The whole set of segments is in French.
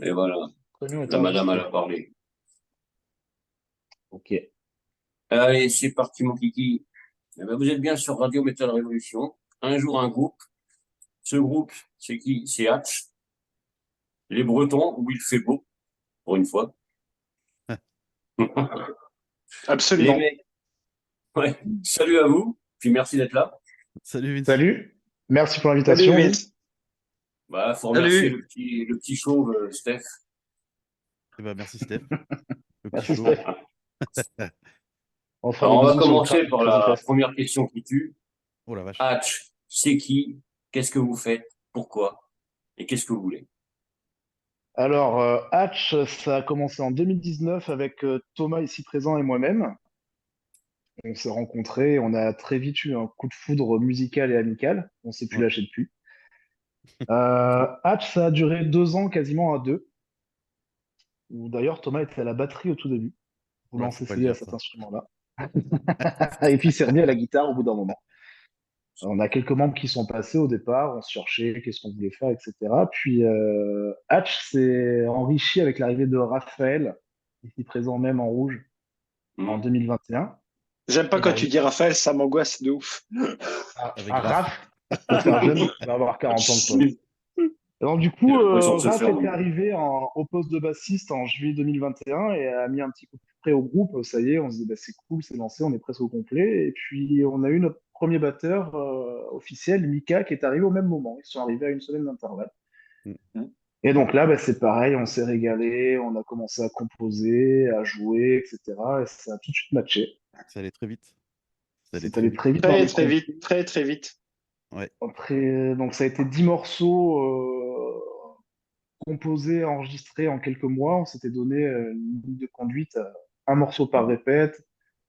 Et voilà, Prénom est la madame, elle enregistré. a parlé. Ok. Allez, c'est parti, mon kiki. Eh ben, vous êtes bien sur Radio Métal Révolution. Un jour, un groupe. Ce groupe, c'est qui? C'est Hatch, les Bretons, où il fait beau, pour une fois. Les Absolument. mecs, ouais. Salut à vous, puis merci d'être là. Salut Vince. Salut. Merci pour Salut l'invitation. Vince. Bah, faut remercier Salut. le petit chauve, Steph. Eh ben, merci Steph, le petit Merci, chauve. Steph. On fera des Alors, on va bisous sur le commencer crâne du par Crazy la Fest. première question qui tue. Oh la vache. Hatch, c'est qui? Qu'est-ce que vous faites? Pourquoi? Et qu'est-ce que vous voulez? Alors, Hatch, ça a commencé en 2019 avec Thomas ici présent et moi-même. On s'est rencontrés, on a très vite eu un coup de foudre musical et amical. On s'est plus Ouais. lâché depuis. Hatch, ça a duré 2 ans quasiment à deux, où d'ailleurs Thomas était à la batterie au tout début, Ouais, voulant faut pas le s'essayer à dire cet ça. instrument-là. Et puis il s'est remis à la guitare au bout d'un moment. On a quelques membres qui sont passés au départ, on se cherchait, qu'est-ce qu'on voulait faire, etc. Puis Hatch s'est enrichi avec l'arrivée de Raphaël, ici présent même en rouge, en Hmm. 2021. J'aime pas Il est quand tu arrivé dis Raphaël, ça m'angoisse de ouf. Avec à Raph. Raph, pour faire jeune, il va avoir 40 ans le pauvre. J'ai Alors du coup, l'impression de se Raph faire était engueuler. arrivé au poste de bassiste en juillet 2021 et a mis un petit coup de près au groupe. Ça y est, on se dit bah, c'est cool, c'est lancé, on est presque au complet. Et puis on a eu notre premier batteur officiel, Mika, qui est arrivé au même moment. Ils sont arrivés à une semaine d'intervalle. Mm. Et donc là, bah, c'est pareil, on s'est régalé, on a commencé à composer, à jouer, etc. Et ça a tout de suite matché. Ça allait très vite. Ça allait C'est très allé vite. très vite dans Très les très compos. vite, très très vite. Ouais. Après, donc ça a été 10 morceaux composés, enregistrés en quelques mois. On s'était donné une ligne de conduite, un morceau par répète,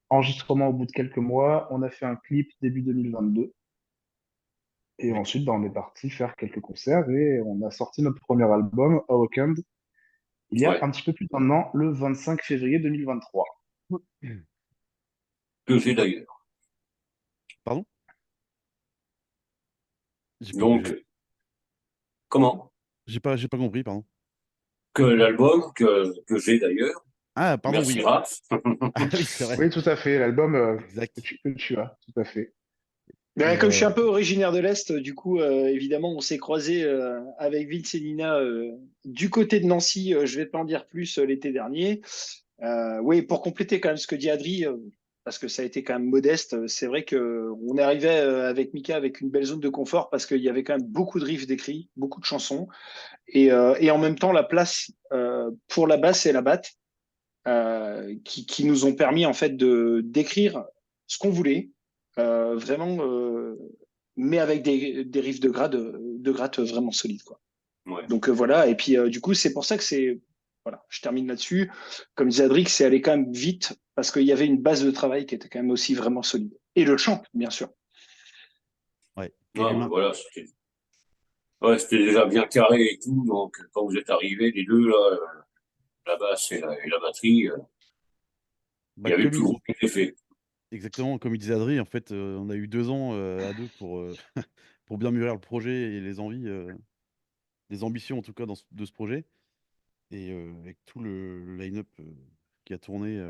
enregistrement au bout de quelques mois. On a fait un clip début 2022. Et Oui. ensuite, bah, on est parti faire quelques concerts et on a sorti notre premier album, Awakened, il y a Ouais, un petit peu plus d'un an, le 25 février 2023. que j'ai d'ailleurs. Pardon? Donc, comment? J'ai pas compris, pardon. Que l'album que j'ai d'ailleurs. Ah, pardon, Merci oui. Raph. Ah oui, c'est vrai. Oui, tout à fait, l'album Exact. que tu as, tout à fait. Ben, Et comme je suis un peu originaire de l'Est, du coup, évidemment, on s'est croisés avec Vince et Nina du côté de Nancy. Je vais pas en dire plus l'été dernier. Oui, pour compléter quand même ce que dit Adri, parce que ça a été quand même modeste, c'est vrai que on est arrivé avec Mika avec une belle zone de confort parce qu'il y avait quand même beaucoup de riffs d'écrits, beaucoup de chansons, et en même temps la place pour la basse et la batte qui nous ont permis en fait de d'écrire ce qu'on voulait, vraiment, mais avec des riffs de gratte vraiment solides, quoi. Ouais. Donc voilà, et puis du coup, c'est pour ça que c'est. Voilà, je termine là-dessus. Comme disait Adric, c'est allé quand même vite parce qu'il y avait une base de travail qui était quand même aussi vraiment solide. Et le chant, bien sûr. Ouais. Et Non, mais l'humain. voilà, c'était déjà bien carré et tout. Donc, quand vous êtes arrivés, les deux, là, la basse et la batterie, il Bah, y avait comme tout le il... groupe qui était fait. Exactement, comme il disait Adri, en fait, on a eu 2 ans à deux pour bien mûrir le projet et les envies, les ambitions en tout cas de ce projet. Et avec tout le line-up qui a tourné,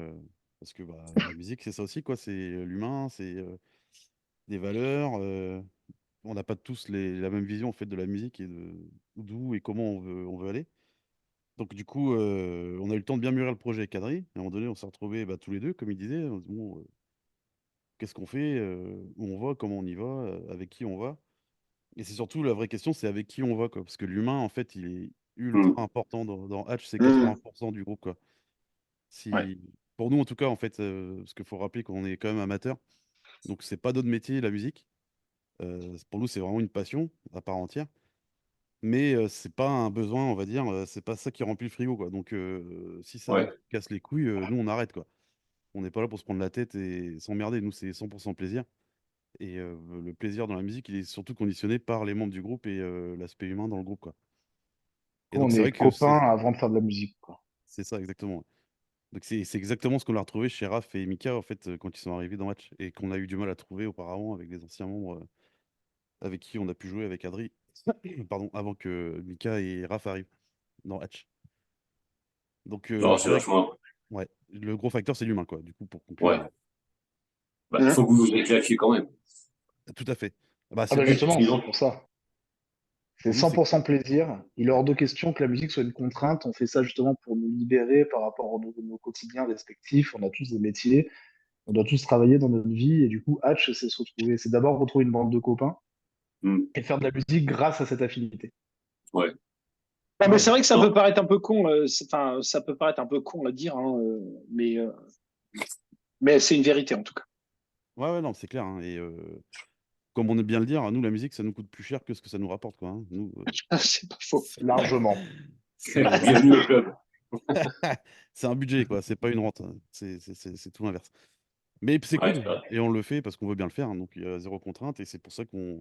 parce que bah, la musique, c'est ça aussi, quoi. C'est l'humain, c'est des valeurs. On n'a pas tous la même vision en fait de la musique et de d'où et comment on veut aller. Donc du coup, on a eu le temps de bien mûrir le projet avec Adri. À un moment donné, on s'est retrouvés bah, tous les deux, comme il disait. On se dit, bon, qu'est-ce qu'on fait, où on va, comment on y va, avec qui on va. Et c'est surtout la vraie question, c'est avec qui on va, quoi. Parce que l'humain, en fait, il est ultra Hmm. important dans Hatch, c'est Mmh. 80% du groupe, quoi. Ouais. Si... Pour nous, en tout cas, en fait, parce qu'il faut rappeler qu'on est quand même amateur, donc c'est pas notre métier, la musique. Pour nous, c'est vraiment une passion à part entière. Mais c'est pas un besoin, on va dire, c'est pas ça qui remplit le frigo, quoi. Donc si ça nous Ouais. casse les couilles, nous, on arrête, quoi. On n'est pas là pour se prendre la tête et s'emmerder. Nous, c'est 100% plaisir. Et le plaisir dans la musique, il est surtout conditionné par les membres du groupe et l'aspect humain dans le groupe, quoi. Et donc, on c'est vrai est que copains avant de faire de la musique, quoi. c'est ça, exactement. Donc, c'est exactement ce qu'on a retrouvé chez Raph et Mika, en fait, quand ils sont arrivés dans Match et qu'on a eu du mal à trouver auparavant avec les anciens membres avec qui on a pu jouer avec Adri, pardon, avant que Mika et Raph arrivent dans Hatch. Donc, Non, je c'est dirais que vachement. ouais, le gros facteur, c'est l'humain, quoi. Du coup, pour conclure, Ouais. Bah, il Hein. faut que vous vous éclatiez quand même. tout à fait. Bah, Ah c'est le bah but. justement, c'est Sinon, pour ça. C'est Pour nous, c'est 100% plaisir. Il est hors de question que la musique soit une contrainte. On fait ça justement pour nous libérer par rapport à nos quotidiens respectifs. On a tous des métiers. On doit tous travailler dans notre vie. Et du coup, Hatch, c'est se retrouver. C'est d'abord retrouver une bande de copains hmm, et faire de la musique grâce à cette affinité. ouais. Ah, mais c'est ouais, vrai que ça peut Non, paraître un peu con, enfin, ça peut paraître un peu con à dire, hein, mais c'est une vérité en tout cas. ouais, non, c'est clair, hein. Et comme on aime bien le dire, nous, la musique, ça nous coûte plus cher que ce que ça nous rapporte, quoi, hein. Nous, C'est pas faux. Largement. c'est bienvenue au club. c'est un budget, quoi. C'est pas une rente, hein. C'est tout l'inverse. Mais c'est Ouais, cool. c'est vrai. Et on le fait parce qu'on veut bien le faire, hein. Donc, il y a zéro contrainte. Et c'est pour ça qu'on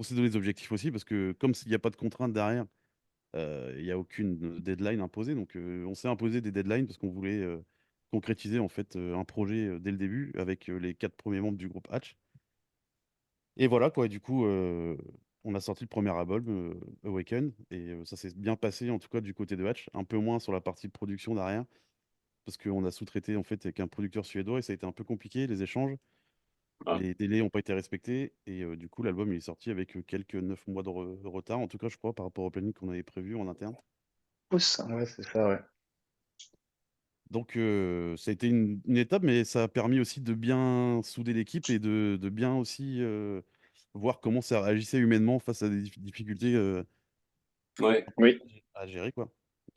s'est donné des objectifs aussi. Parce que comme s'il n'y a pas de contrainte derrière, il n'y a aucune deadline imposée. Donc, on s'est imposé des deadlines parce qu'on voulait concrétiser en fait un projet dès le début avec les 4 premiers membres du groupe Hatch. Et voilà quoi. Et du coup, on a sorti le premier album, Awaken, et ça s'est bien passé en tout cas du côté de Hatch. Un peu moins sur la partie production derrière parce qu'on a sous-traité en fait avec un producteur suédois et ça a été un peu compliqué les échanges. Ah, Les délais n'ont pas été respectés et du coup l'album il est sorti avec quelques 9 mois de retard en tout cas je crois par rapport au planning qu'on avait prévu en interne. Ça. Ouais, c'est ça, ouais. Donc, ça a été une étape, mais ça a permis aussi de bien souder l'équipe et de bien aussi voir comment ça réagissait humainement face à des difficultés ouais. Oui. à gérer, quoi.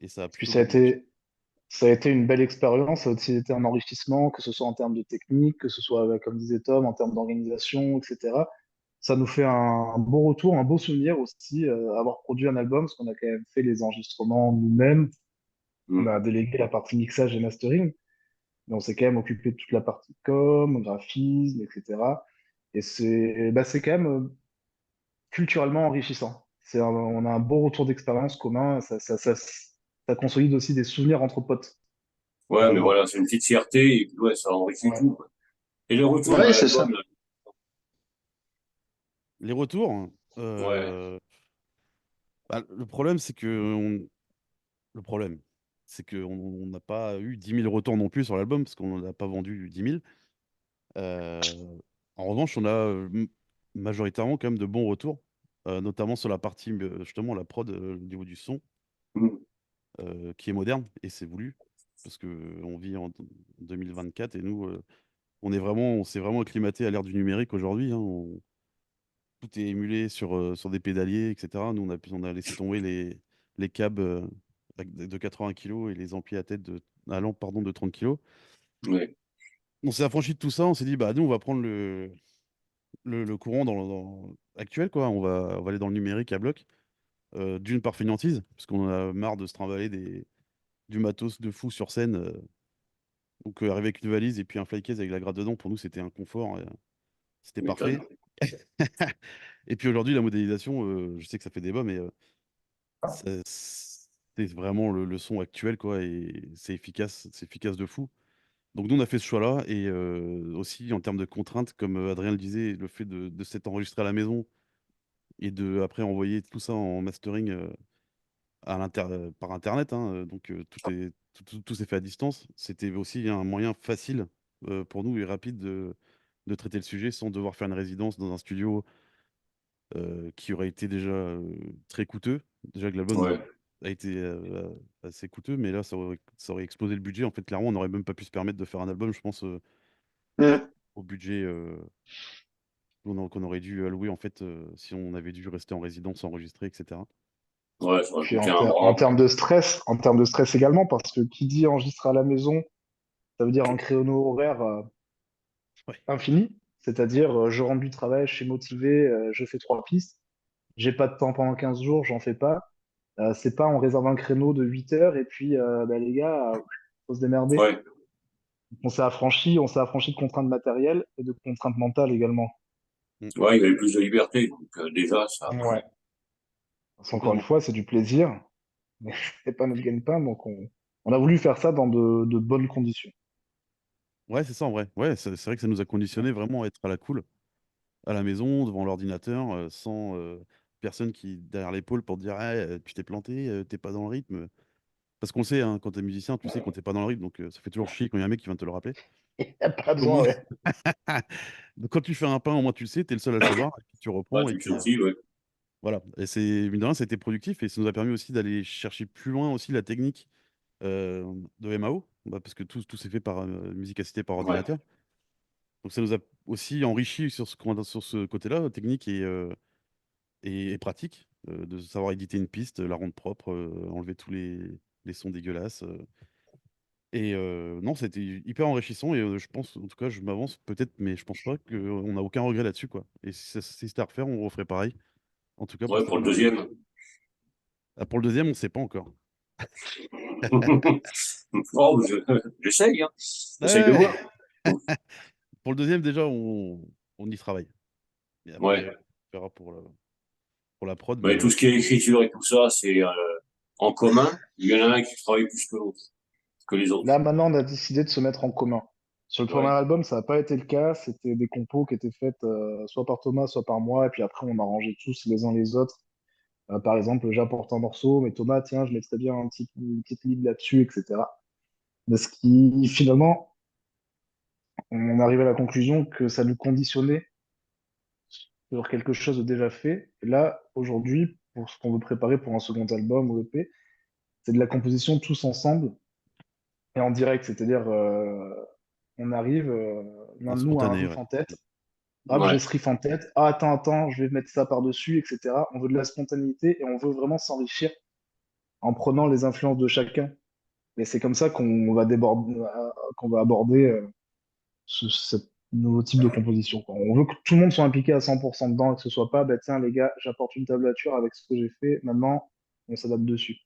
Et ça a Puis plutôt bien marché. ça a été une belle expérience. Ça a aussi été un enrichissement, que ce soit en termes de technique, que ce soit, comme disait Tom, en termes d'organisation, etc. Ça nous fait un beau retour, un beau souvenir aussi, avoir produit un album, parce qu'on a quand même fait les enregistrements nous-mêmes. On Hmm, a délégué la partie mixage et mastering, mais on s'est quand même occupé de toute la partie com, graphisme, etc. Et c'est quand même culturellement enrichissant. On a un beau retour d'expérience commun. Ça consolide aussi des souvenirs entre potes. ouais, mais Vraiment. voilà, c'est une petite fierté et puis ouais, ça enrichit Ouais. tout, quoi. Et le retour de Ouais, c'est ça. l'album, là, Les retours, ouais, bah, le problème, c'est qu'on n'a pas eu 10 000 retours non plus sur l'album parce qu'on n'a pas vendu 10 000. Euh, En revanche, on a majoritairement quand même de bons retours, notamment sur la partie, justement, la prod au niveau du son, hmm, qui est moderne et c'est voulu, parce que on vit en 2024 et nous, on s'est vraiment acclimaté à l'ère du numérique aujourd'hui, hein. Tout est émulé sur des pédaliers, etc. Nous, on a laissé tomber les câbles de 80 kilos et les amplis à lampe, pardon, de 30 kilos. ouais, On s'est affranchi de tout ça, on s'est dit, bah, nous, on va prendre le courant actuel, quoi. On va aller dans le numérique à bloc. D'une par fainéantise, parce qu'on en a marre de se trimballer du matos de fou sur scène. Donc, arriver avec une valise et puis un flycase avec la gratte dedans, pour nous, c'était un confort. C'était tu parfait. m'étonnes. Et puis aujourd'hui, la modélisation, je sais que ça fait débat, mais c'est vraiment le son actuel, quoi. Et c'est efficace de fou. Donc, nous, on a fait ce choix-là. Et aussi, en termes de contraintes, comme Adrien le disait, le fait de s'être enregistré à la maison et de après envoyer tout ça en mastering par internet, hein, donc tout s'est fait à distance. C'était aussi un moyen facile pour nous et rapide de traiter le sujet sans devoir faire une résidence dans un studio qui aurait été déjà très coûteux. Déjà que l'album Ouais, a été assez coûteux, mais là ça aurait explosé le budget. En fait, clairement, on n'aurait même pas pu se permettre de faire un album, je pense, Mm. au budget qu'on aurait dû allouer en fait si on avait dû rester en résidence, enregistrer, etc. ouais, ça aurait Puis coûté un en bras. termes de stress également, parce que qui dit enregistrer à la maison, ça veut dire un créneau horaire Ouais. infini. C'est-à-dire, je rentre du travail, je suis motivé, je fais 3 pistes. J'ai pas de temps pendant 15 jours, j'en fais pas. C'est pas on réserve un créneau de 8 heures et puis bah, les gars, faut se démerder. Ouais, On s'est affranchi de contraintes matérielles et de contraintes mentales également. Mm. ouais, il y avait plus de liberté. Donc, déjà, ça. Ouais. Parce qu'encore une Complètement. fois, c'est du plaisir, mais c'est pas notre gagne-pain, donc on a voulu faire ça dans de bonnes conditions. Ouais, c'est ça en vrai. Ouais, c'est vrai que ça nous a Ouais. conditionné vraiment à être à la cool, à la maison, devant l'ordinateur, sans personne qui derrière l'épaule pour te dire: «Ah, tu t'es planté, t'es pas dans le rythme». parce qu'on le sait, hein, quand t'es musicien, tu sais quand t'es pas dans le rythme, donc ça fait toujours chier quand il y a un mec qui vient te le rappeler. Il n'y a pas Au besoin, moins, ouais. donc quand tu fais un pain, au moins tu le sais, t'es le seul à le savoir, et puis tu Bah, reprends, et tu le sais puis aussi, ouais. voilà. Et mine de rien, c'était productif, et ça nous a permis aussi d'aller chercher plus loin aussi la technique de MAO, bah, parce que tout s'est fait par musique assistée par Ouais. ordinateur. Donc ça nous a aussi enrichi sur ce côté-là, technique et pratique, de savoir éditer une piste, la rendre propre, enlever tous les sons dégueulasses. Et non, c'était hyper enrichissant, et je pense, en tout cas, je m'avance peut-être, mais je pense pas qu'on n'a aucun regret là-dessus, quoi. Et si c'était à refaire, on referait pareil, en tout cas pour Ouais, cet pour le album. deuxième. Ah, pour le deuxième, on sait pas encore. Oh, j'essaye, hein. J'essaye de Ouais. voir. Pour le deuxième, déjà, on y travaille. Et après, Ouais. on verra pour la prod, Mais mais tout ce qui est écriture et tout ça, c'est en commun. Il y en a un qui travaille plus que l'autre, que les autres. Là, maintenant, on a décidé de se mettre en commun. Sur le premier Ouais. album, ça n'a pas été le cas. C'était des compos qui étaient faites soit par Thomas, soit par moi. Et puis après, on arrangeait tous les uns les autres. Par exemple, j'apporte un morceau, mais Thomas, tiens, je mettrais bien une petite ligne là-dessus, etc. Mais ce qui, finalement, on arrive à la conclusion que ça nous conditionnait sur quelque chose de déjà fait. Et là, aujourd'hui, pour ce qu'on veut préparer pour un second album ou EP, c'est de la composition tous ensemble et en direct. C'est-à-dire, on arrive, l'un en de nous a un spontané, riff ouais. en tête. Hop, j'ai Ouais. ce riff en tête. Ah, attends, je vais mettre ça par-dessus, etc. On veut de la spontanéité et on veut vraiment s'enrichir en prenant les influences de chacun. Et c'est comme ça qu'on va aborder ce nouveau type de composition, quoi. On veut que tout le monde soit impliqué à 100% dedans et que ce soit pas, bah, tiens, les gars, j'apporte une tablature avec ce que j'ai fait, maintenant, on s'adapte dessus.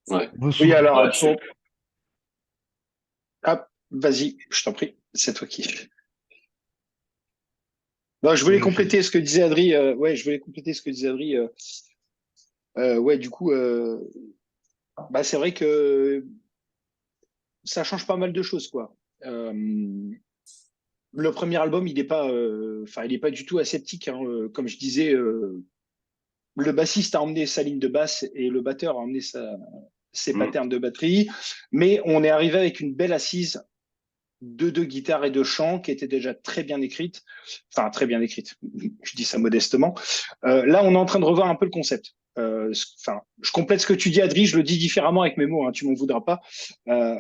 Ouais. On veut Oui, s'ouvrir. alors, Ouais, ah, vas-y, je t'en prie, c'est toi qui. Non, je voulais J'ai fini. compléter ce que disait Adri. Ouais, je voulais compléter ce que disait Adri. Ouais, du coup, bah, c'est vrai que ça change pas mal de choses, quoi. Le premier album, il n'est pas, enfin, il est pas du tout aseptique, hein. Comme je disais, le bassiste a emmené sa ligne de basse et le batteur a emmené ses Mm. patterns de batterie, mais on est arrivé avec une belle assise de deux guitares et de chant qui était déjà très bien écrite, enfin très bien écrite, je dis ça modestement. Là, on est en train de revoir un peu le concept. Enfin, je complète ce que tu dis, Adri, je le dis différemment avec mes mots, hein, tu m'en voudras pas.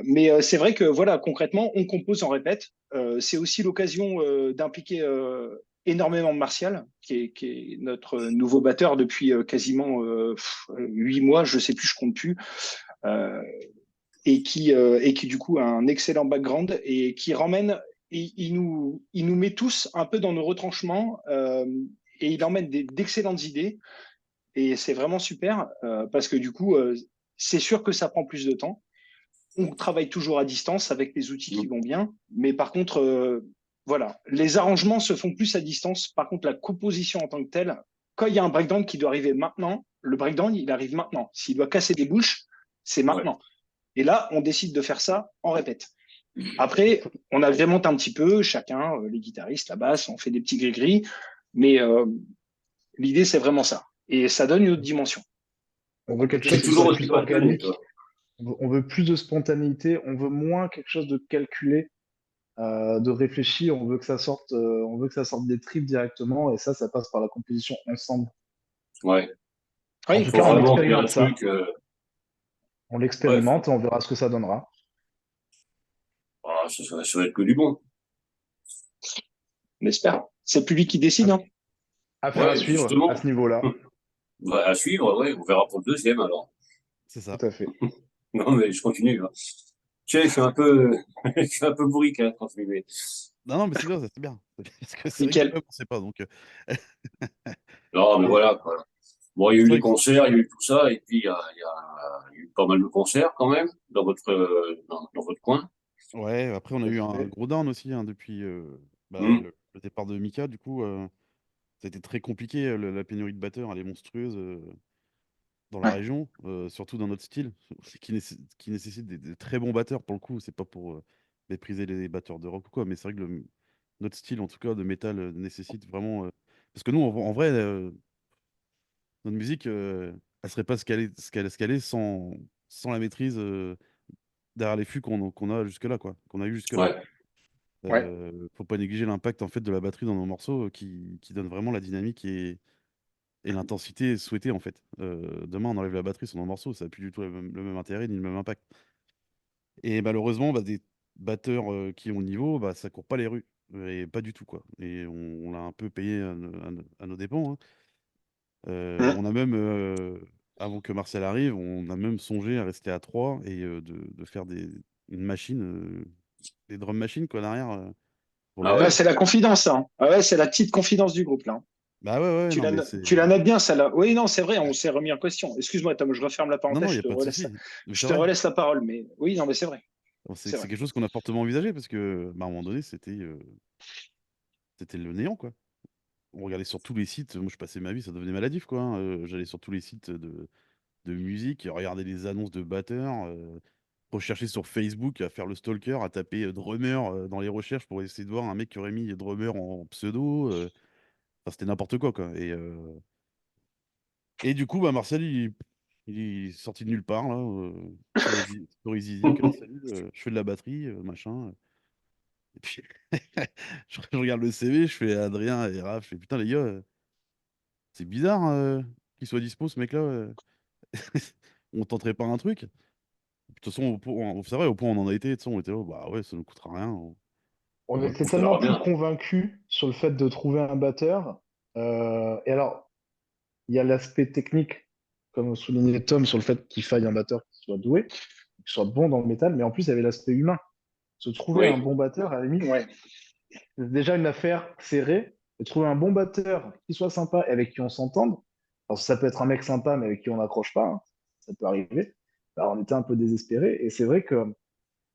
Mais c'est vrai que voilà, concrètement, on compose en répète. C'est aussi l'occasion d'impliquer énormément Martial, qui est notre nouveau batteur depuis quasiment 8 mois, je sais plus, je compte plus. Euh, et qui du coup a un excellent background et qui ramène, il nous met tous un peu dans nos retranchements et il emmène d'excellentes idées et c'est vraiment super parce que du coup c'est sûr que ça prend plus de temps. On travaille toujours à distance avec les outils qui Mm. vont bien, mais par contre voilà, les arrangements se font plus à distance. Par contre, la composition en tant que telle, quand il y a un breakdown qui doit arriver maintenant, le breakdown il arrive maintenant. S'il doit casser des bouches, c'est Ouais. maintenant. Et là, on décide de faire ça en répète. Après, on agrémente un petit peu, chacun, les guitaristes, la basse, on fait des petits gris-gris, mais l'idée, c'est vraiment ça. Et ça donne une autre dimension On pour veut quelque compléter C'est ce chose que qui disait soit toujours Adrien. aussi plus passionné, toi. organique. On veut plus de spontanéité. On veut moins quelque chose de calculé, de réfléchi. On veut que ça sorte des tripes directement. Et ça passe par la composition ensemble. Ouais. En Oui, il tout faut cas, on Vraiment vraiment, qu'il y a un expérimente ça. truc. On Ouais. l'expérimente et on verra ce que ça donnera. Ah, ça va être que du bon. on espère. C'est le public qui décide, hein. Affaire à Ouais, suivre à justement. ce niveau-là. Bah, à suivre, ouais. On verra pour le deuxième alors. C'est ça. Tout à fait. Non, mais je continue, hein. Tu sais, je suis un peu, je suis un peu bourrique, hein, quand je m'y mets. Non, non, mais c'est bien, ça, c'est bien. Parce que c'est vrai que des Nickel. fois, on sait pas. Donc, Non, mais et voilà, quoi. Bon, il y a eu c'est les vrai que concerts, il y a eu tout ça, et puis il y a eu pas mal de concerts quand même dans votre coin. ouais, après, on a Tout à eu un fait. gros down aussi, hein, depuis bah, Hmm. le départ de Mika. Du coup, ça a été très compliqué. La pénurie de batteurs, elle est monstrueuse dans la Ouais. région, surtout dans notre style, qui nécessite des très bons batteurs pour le coup. C'est pas pour mépriser les batteurs de rock ou quoi, mais c'est vrai que notre style, en tout cas, de métal, nécessite vraiment. Parce que nous, en vrai, notre musique, elle serait pas ce qu'elle est sans sans la maîtrise derrière les flux qu'on a jusque-là, quoi, qu'on a eu jusque-là. Ouais. Ouais. Faut pas négliger l'impact en fait de la batterie dans nos morceaux qui donne vraiment la dynamique et l'intensité souhaitée en fait. Demain, on enlève la batterie sur nos morceaux, ça n'a plus du tout le même intérêt ni le même impact. Et malheureusement, bah, des batteurs qui ont le niveau, bah, ça court pas les rues. Et pas du tout, quoi. Et on l'a un peu payé à nos dépens, hein. Hum. On a même, avant que Martial arrive, on a même songé à rester à 3 et de faire une machine, des drum machines, quoi, derrière, pour les Ah Ouais, ouais. lives. c'est la confidence, hein. Ah ouais, c'est la petite confidence du groupe, là. Bah ouais, ouais, non, mais c'est. Tu la notes bien, celle-là. Oui, non, c'est vrai, on s'est remis en question. Excuse-moi, Tom, je referme la Non, parenthèse, non, il n'y a pas de souci. Mais je c'est te vrai. relaisse la parole. Mais oui, non, mais c'est vrai. Bon, C'est c'est vrai. quelque chose qu'on a fortement envisagé parce que, bah, à un moment donné, c'était le néant, quoi. On regardait sur tous les sites. Moi, je passais ma vie, ça devenait maladif, quoi, hein. J'allais sur tous les sites de musique, regarder les annonces de batteurs, rechercher sur Facebook, à faire le stalker, à taper drummer dans les recherches pour essayer de voir un mec qui aurait mis drummer en pseudo. Enfin, c'était n'importe quoi, quoi. Et du coup, bah, Martial, il est sorti de nulle part, là, sur Easy Dick. Salut, je fais de la batterie, machin. Et puis, je regarde le CV, je fais Adrien et Raph, je fais putain, les gars, c'est bizarre qu'il soit dispo, ce mec-là. On tenterait pas un truc? De toute façon, c'est vrai, au point où on en a été, tu sais, on était là, bah ouais, ça ne coûtera rien. On On était tellement verra plus bien. convaincus sur le fait de trouver un batteur. Et alors, il y a l'aspect technique, comme soulignait Tom, sur le fait qu'il faille un batteur qui soit doué, qui soit bon dans le métal, mais en plus, il y avait l'aspect humain. Se trouver un Oui. bon batteur, à la limite, Ouais. c'est déjà une affaire serrée. Et trouver un bon batteur qui soit sympa et avec qui on s'entende. Alors, ça peut être un mec sympa, mais avec qui on n'accroche pas, hein. Ça peut arriver. Alors, on était un peu désespérés. Et c'est vrai que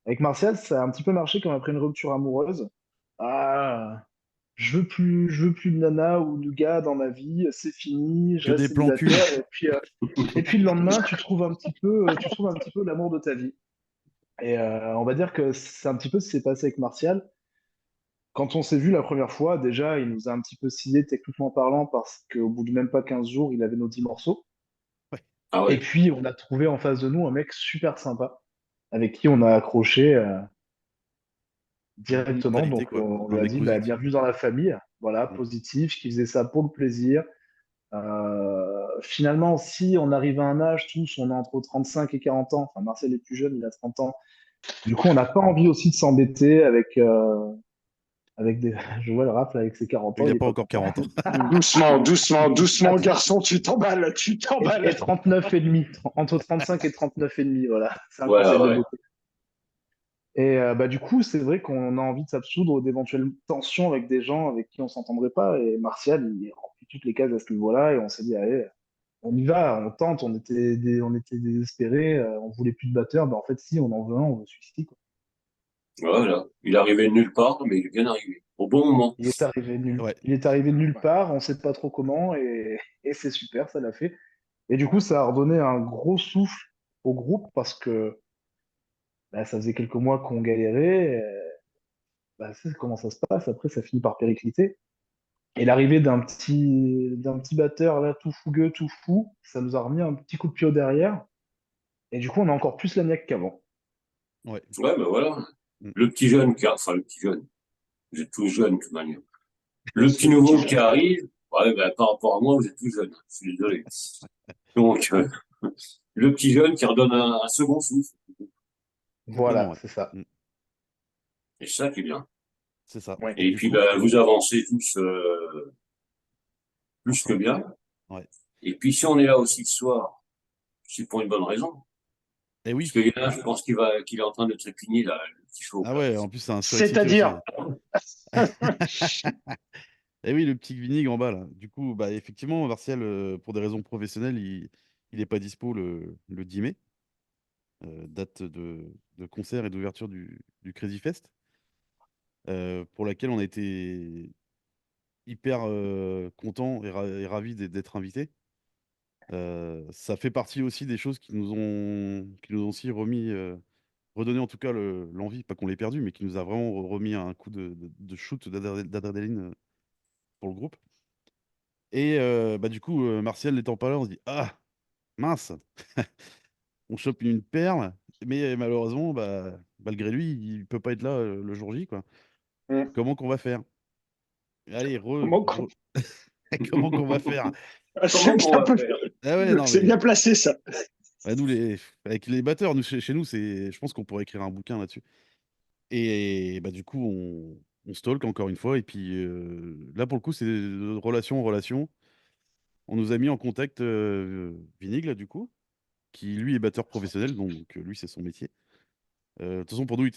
avec Martial, ça a un petit peu marché comme après une rupture amoureuse. Ah, je veux plus de nana ou de gars dans ma vie, c'est fini, je Que reste des plans cul. célibataire. Et puis le lendemain, tu trouves un petit peu l'amour de ta vie. Et on va dire que c'est un petit peu ce qui s'est passé avec Martial. Quand on s'est vu la première fois, déjà, il nous a un petit peu scié techniquement parlant parce qu'au bout de même pas 15 jours, il avait nos 10 morceaux. Ouais, Ah Et ouais. puis, on a trouvé en face de nous un mec super sympa avec qui on a accroché une bonne directement. mentalité, Donc, quoi. on Un lui a mec dit, bah, positif. bienvenue dans la famille. Voilà, Mm. positif, qui faisait ça pour le plaisir. Finalement, si on arrive à un âge, tous, on est entre 35 et 40 ans. Enfin, Marcel est plus jeune, il a 30 ans. Du coup, on n'a pas envie aussi de s'embêter avec des. Je vois le rap là, avec ses 40 Il ans, n'a il est pas pas encore content. 40 ans. Doucement, doucement, doucement, Attends, garçon, tu t'emballes, tu et t'emballes. 39 et demi, entre 35 et 39 et demi, voilà. C'est un Ouais, conseil de ouais. beauté. Et bah, du coup, c'est vrai qu'on a envie de s'absoudre d'éventuelles tensions avec des gens avec qui on s'entendrait pas. Et Martial, il remplit toutes les cases à ce niveau-là. Et on s'est dit, allez, on y va, on tente. On était désespérés. On voulait plus de batteur. Ben, en fait, si, on en veut un, on veut celui-ci, quoi. Voilà. Il arrivait de nulle part, mais il est bien arrivé. Au bon moment. Ouais. Il est arrivé de nulle Ouais. part. On sait pas trop comment. Et c'est super, ça l'a fait. Et du coup, ça a redonné un gros souffle au groupe parce que bah, ça faisait quelques mois qu'on galérait. Bah, c'est comment ça se passe. Après, ça finit par péricliter. Et l'arrivée d'un petit batteur là, tout fougueux, tout fou, ça nous a remis un petit coup de pied au derrière. Et du coup, on a encore plus la niaque qu'avant. Ouais. Ouais, ben voilà. Mm. Le petit jeune enfin le petit jeune, vous êtes tous jeunes de toute manière. Oui, Le c'est petit le petit nouveau qui jeune. arrive, ouais, ben, par rapport à moi, vous êtes tous jeunes. Je suis désolé. Donc, le petit jeune qui redonne un second souffle. Complètement, Voilà, ouais. c'est ça. Mm. Et c'est ça qui est bien. C'est ça. Ouais. Et Et du puis, coup, ben, vous avancez tous plus que bien. ouais. Et puis, si on est là aussi ce soir, c'est pour une bonne raison. Et Parce oui. qu'il y en a, je pense qu'il est en train de trépigner, là, le petit chauve, Ah là. ouais, en plus, c'est un surexcité aussi. C'est-à-dire, Et oui, le petit Vinigue en bas, là. Du coup, bah, effectivement, Martial, pour des raisons professionnelles, il est pas dispo le 10 mai, date de concert et d'ouverture du Crazy Fest, pour laquelle on a été hyper content et ravi d'être invité. Ça fait partie aussi des choses qui nous ont aussi remis, redonné en tout cas l'envie, pas qu'on l'ait perdu, mais qui nous a vraiment remis un coup de shoot d'adrénaline pour le groupe. Et bah, du coup, Martial n'étant pas là, on se dit: «Ah mince, on chope une perle, mais malheureusement, bah, malgré lui, il peut pas être là le jour J, quoi. Mm. Comment qu'on va faire? Allez, Comment qu'on- comment qu'on va faire? Ah, Comment c'est qu'on bien, va faire? Ah ouais, non, c'est bien mais placé ça. bah, nous, avec les batteurs, nous, chez nous, je pense qu'on pourrait écrire un bouquin là-dessus. Et bah, du coup, on stalk encore une fois. Et puis là, pour le coup, c'est de relation en relation. On nous a mis en contact Vinig, là, du coup, qui lui est batteur professionnel, donc lui, c'est son métier. De toute façon, pour nous,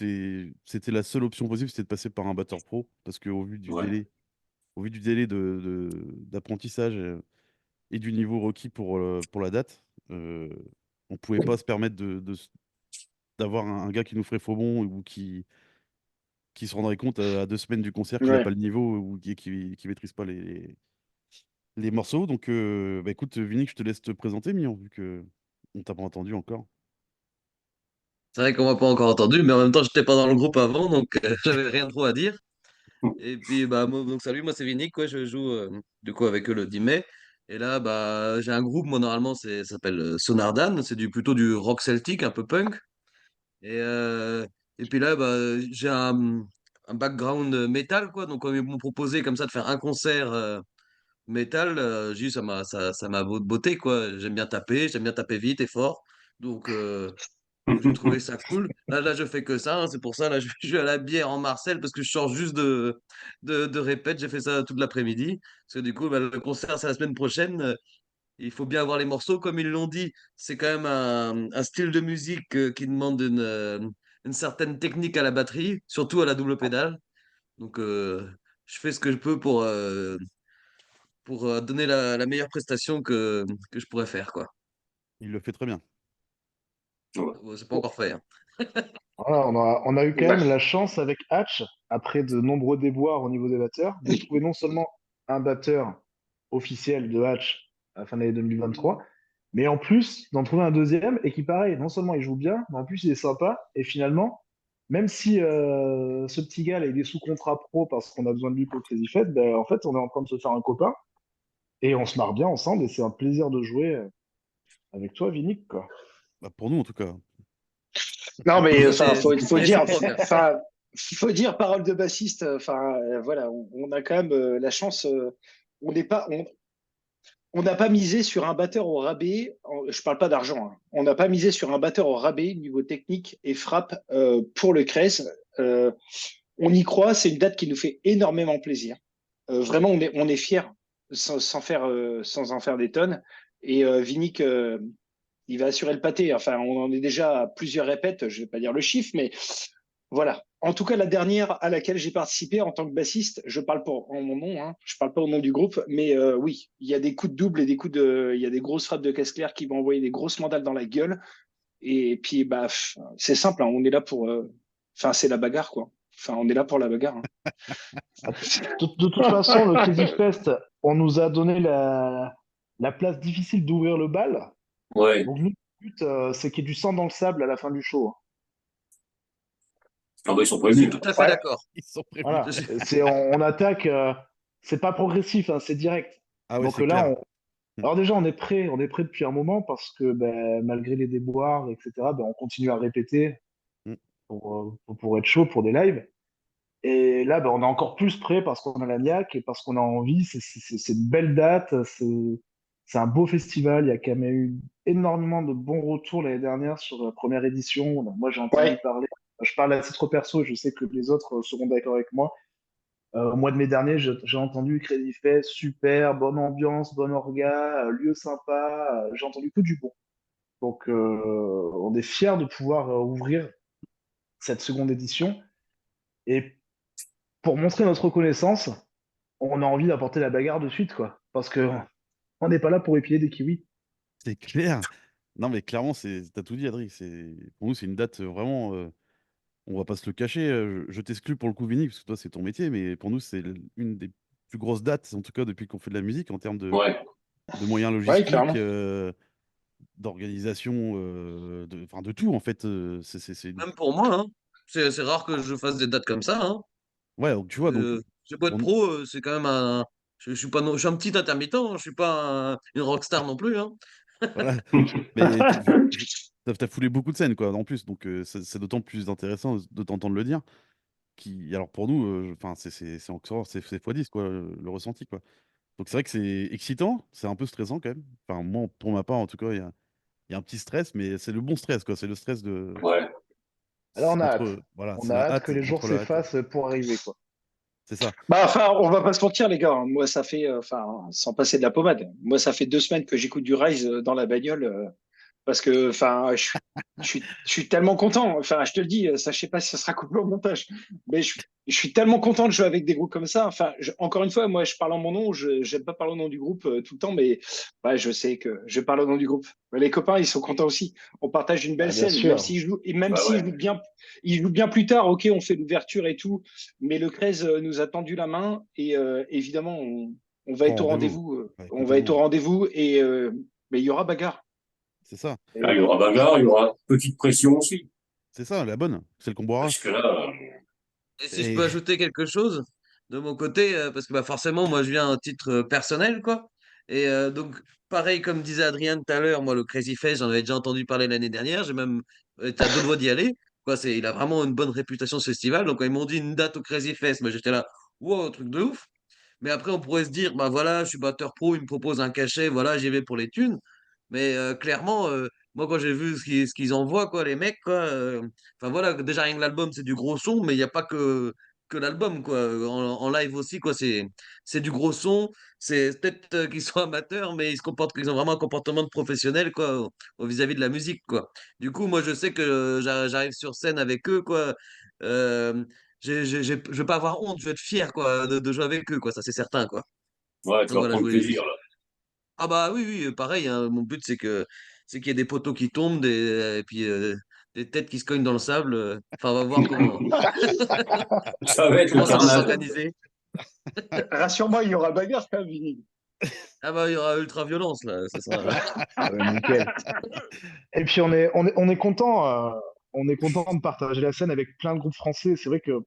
c'était la seule option possible, c'était de passer par un batteur pro, parce qu'au vu du Ouais. délai, au vu du délai d'apprentissage et du niveau requis pour la date, on pouvait pas se permettre d'avoir un gars qui nous ferait faux bon ou qui se rendrait compte à 2 semaines du concert qu'il n'a Ouais. pas le niveau ou qui maîtrise pas les morceaux. Donc, bah, écoute, Vinick, je te laisse te présenter, Mion, vu que on t'a pas entendu encore. C'est vrai qu'on m'a pas encore entendu, mais en même temps, j'étais pas dans le groupe avant, donc j'avais rien trop à dire. Et puis, bah, donc salut, moi c'est Vinick, quoi, je joue du coup avec eux le 10 mai. Et là, bah, j'ai un groupe, moi normalement, ça s'appelle Sonardan, c'est plutôt du rock celtique, un peu punk. Et, euh, et puis là, bah, j'ai un background métal, quoi, donc quand ils m'ont proposé comme ça de faire un concert métal, j'ai dit, ça m'a botté, quoi. J'aime bien taper vite et fort. Donc, donc j'ai trouvé ça cool. Là, je fais que ça, hein, c'est pour ça, là, je vais à la bière en Marcel parce que je sors juste de répète. J'ai fait ça toute l'après-midi. Parce que du coup, bah, le concert, c'est la semaine prochaine. Il faut bien avoir les morceaux. Comme ils l'ont dit, c'est quand même un style de musique qui demande une certaine technique à la batterie, surtout à la double pédale. Donc, je fais ce que je peux pour donner la meilleure prestation que je pourrais faire, quoi. Il le fait très bien. Ouais. Bon, c'est pas encore fait, hein. Voilà, on a eu quand Ouais. même la chance avec Hatch, après de nombreux déboires au niveau des batteurs, de trouver non seulement un batteur officiel de Hatch à la fin de l'année 2023, mais en plus d'en trouver un deuxième et qui, pareil, non seulement il joue bien, mais en plus il est sympa. Et finalement, même si ce petit gars là, il est sous contrat pro parce qu'on a besoin de lui pour le Crazy Fest, ben, en fait, on est en train de se faire un copain et on se marre bien ensemble et c'est un plaisir de jouer avec toi, Vinic, quoi. Bah, pour nous, en tout cas. Non, mais Ça, enfin, faut c'est dire, réciproque, hein. enfin, faut dire parole de bassiste. Enfin, voilà, on a quand même la chance. On n'est pas, on n'a pas misé sur un batteur au rabais. Je parle pas d'argent, hein. On n'a pas misé sur un batteur au rabais niveau technique et frappe pour le Crez. Euh, on y croit. C'est une date qui nous fait énormément plaisir. Vraiment, on est fiers sans en faire des tonnes. Et Vinic, il va assurer le pâté. Enfin, on en est déjà à plusieurs répètes. Je vais pas dire le chiffre, mais voilà. En tout cas, la dernière à laquelle j'ai participé en tant que bassiste, je parle pour en mon nom, hein, je parle pas au nom du groupe, mais oui, il y a des coups de double et des coups de, il y a des grosses frappes de caisse claire qui vont envoyer des grosses mandales dans la gueule. Et puis, bah, c'est simple, hein, on est là pour, enfin, c'est la bagarre, quoi. Enfin, on est là pour la bagarre, hein. Ah, de toute façon, le Crazy Fest, on nous a donné la place difficile d'ouvrir le bal. Ouais. Donc, nous, le but, c'est qu'il y ait du sang dans le sable à la fin du show, hein. Ah bah, ils sont Je suis prévenus. tout à fait Ouais. d'accord. Ils sont prévenus. Voilà. On attaque, c'est pas progressif, hein, c'est direct. Ah ouais, Donc c'est là, clair. alors déjà, on est prêt depuis un moment parce que ben, malgré les déboires, etc., ben, on continue à répéter Mm. pour être chaud pour des lives. Et là, ben, on est encore plus prêt parce qu'on a la niaque et parce qu'on a envie. C'est une belle date, c'est un beau festival. Il y a quand même eu énormément de bons retours l'année dernière sur la première édition. Donc, moi, j'ai entendu Ouais. parler. Je parle à titre perso, je sais que les autres seront d'accord avec moi. Au mois de mai dernier, j'ai entendu Crazy Fest, super, bonne ambiance, bon orga, lieu sympa. J'ai entendu que du bon. Donc, on est fiers de pouvoir ouvrir cette seconde édition. Et pour montrer notre reconnaissance, on a envie d'apporter la bagarre de suite, quoi. Parce que on n'est pas là pour épiler des kiwis. C'est clair. Non, mais clairement, t'as tout dit, Adri. Pour nous, c'est une date vraiment. On va pas se le cacher. Je t'exclus pour le coup, Vini, parce que toi, c'est ton métier, mais pour nous, c'est une des plus grosses dates, en tout cas depuis qu'on fait de la musique, en termes Ouais. de moyens Ouais, logistiques, clairement. d'organisation, enfin de tout, en fait. Même pour moi, hein. C'est rare que je fasse des dates comme ça, hein. Ouais, donc tu vois, donc J'ai beau être pour nous- pro, c'est quand même un. Je suis pas je suis un petit intermittent, hein. Je suis pas une rockstar non plus, hein. voilà. Mais t'as foulé beaucoup de scènes, quoi, en plus. Donc, c'est d'autant plus intéressant de t'entendre le dire. Alors, pour nous, enfin, c'est encore, c'est x10, quoi, le ressenti, quoi. Donc, c'est vrai que c'est excitant, c'est un peu stressant, quand même. Enfin, moi, pour ma part, en tout cas, il y a un petit stress, mais c'est le bon stress, quoi. C'est le stress de. Ouais. Alors on a hâte. Voilà, On c'est a la hâte que hâte les jours entre la hâte. s'effacent pour arriver, quoi. C'est ça. Bah, enfin, on va pas se mentir, les gars, hein. Moi, ça fait, enfin, sans passer de la pommade. Moi, ça fait 2 semaines que j'écoute du Rise dans la bagnole. Parce que, enfin, je suis tellement content. Enfin, je te le dis, ça, je sais pas si ça sera coupé au montage, mais je suis tellement content de jouer avec des groupes comme ça. Enfin, encore une fois, moi, je parle en mon nom. Je n'aime pas parler au nom du groupe tout le temps, mais ouais, je sais que je parle au nom du groupe. Mais les copains, ils sont contents aussi. On partage une belle Ah, bien scène, même sûr. s'ils jouent, et même Bah s'ils ouais. jouent bien, ils jouent bien plus tard. Ok, on fait l'ouverture et tout, mais le 13 nous a tendu la main et évidemment, on va Prends être au rendez-vous. rendez-vous. Ouais, On va être au complètement. rendez-vous et mais il y aura bagarre. C'est ça. Et Là, il y oui. aura bagarre, il y aura petite pression aussi. C'est ça, la bonne. Celle qu'on boira. Parce que là, Et si je Et peux ajouter quelque chose de mon côté, parce que bah, forcément, moi je viens à un titre personnel, quoi. Et donc, pareil, comme disait Adrien tout à l'heure, moi le Crazy Fest, j'en avais déjà entendu parler l'année dernière, j'ai même été à deux doigts d'y aller. Quoi, il a vraiment une bonne réputation ce festival. Donc, quand ils m'ont dit une date au Crazy Fest, moi j'étais là, wow, truc de ouf. Mais après, on pourrait se dire, bah voilà, je suis batteur pro, il me propose un cachet, voilà, j'y vais pour les thunes. Mais clairement, moi, quand j'ai vu ce qu'ils envoient, quoi, les mecs, quoi, enfin voilà, déjà rien que l'album, c'est du gros son, mais il n'y a pas que l'album, quoi. En live aussi, quoi, c'est du gros son. C'est peut-être qu'ils sont amateurs, mais ils ont vraiment un comportement de professionnel, quoi, vis-à-vis de la musique, quoi. Du coup, moi, je sais que j'arrive sur scène avec eux, quoi. Euh, je vais pas avoir honte, je vais être fier, quoi, de jouer avec eux, quoi, ça c'est certain, quoi. ouais, tu Donc vas voilà, je prendre voulais plaisir, juste. là. Ah bah oui, oui, pareil, hein, mon but c'est qu'il y ait des poteaux qui tombent, et puis des têtes qui se cognent dans le sable. Enfin, on va voir Ça va être le comment ça va carnage. s'organiser. Rassure-moi, il y aura bagarre quand même, Vinny. Ah bah il y aura ultra violence là, ça sera. Ah ouais, nickel. Et puis on est content de partager la scène avec plein de groupes français. C'est vrai que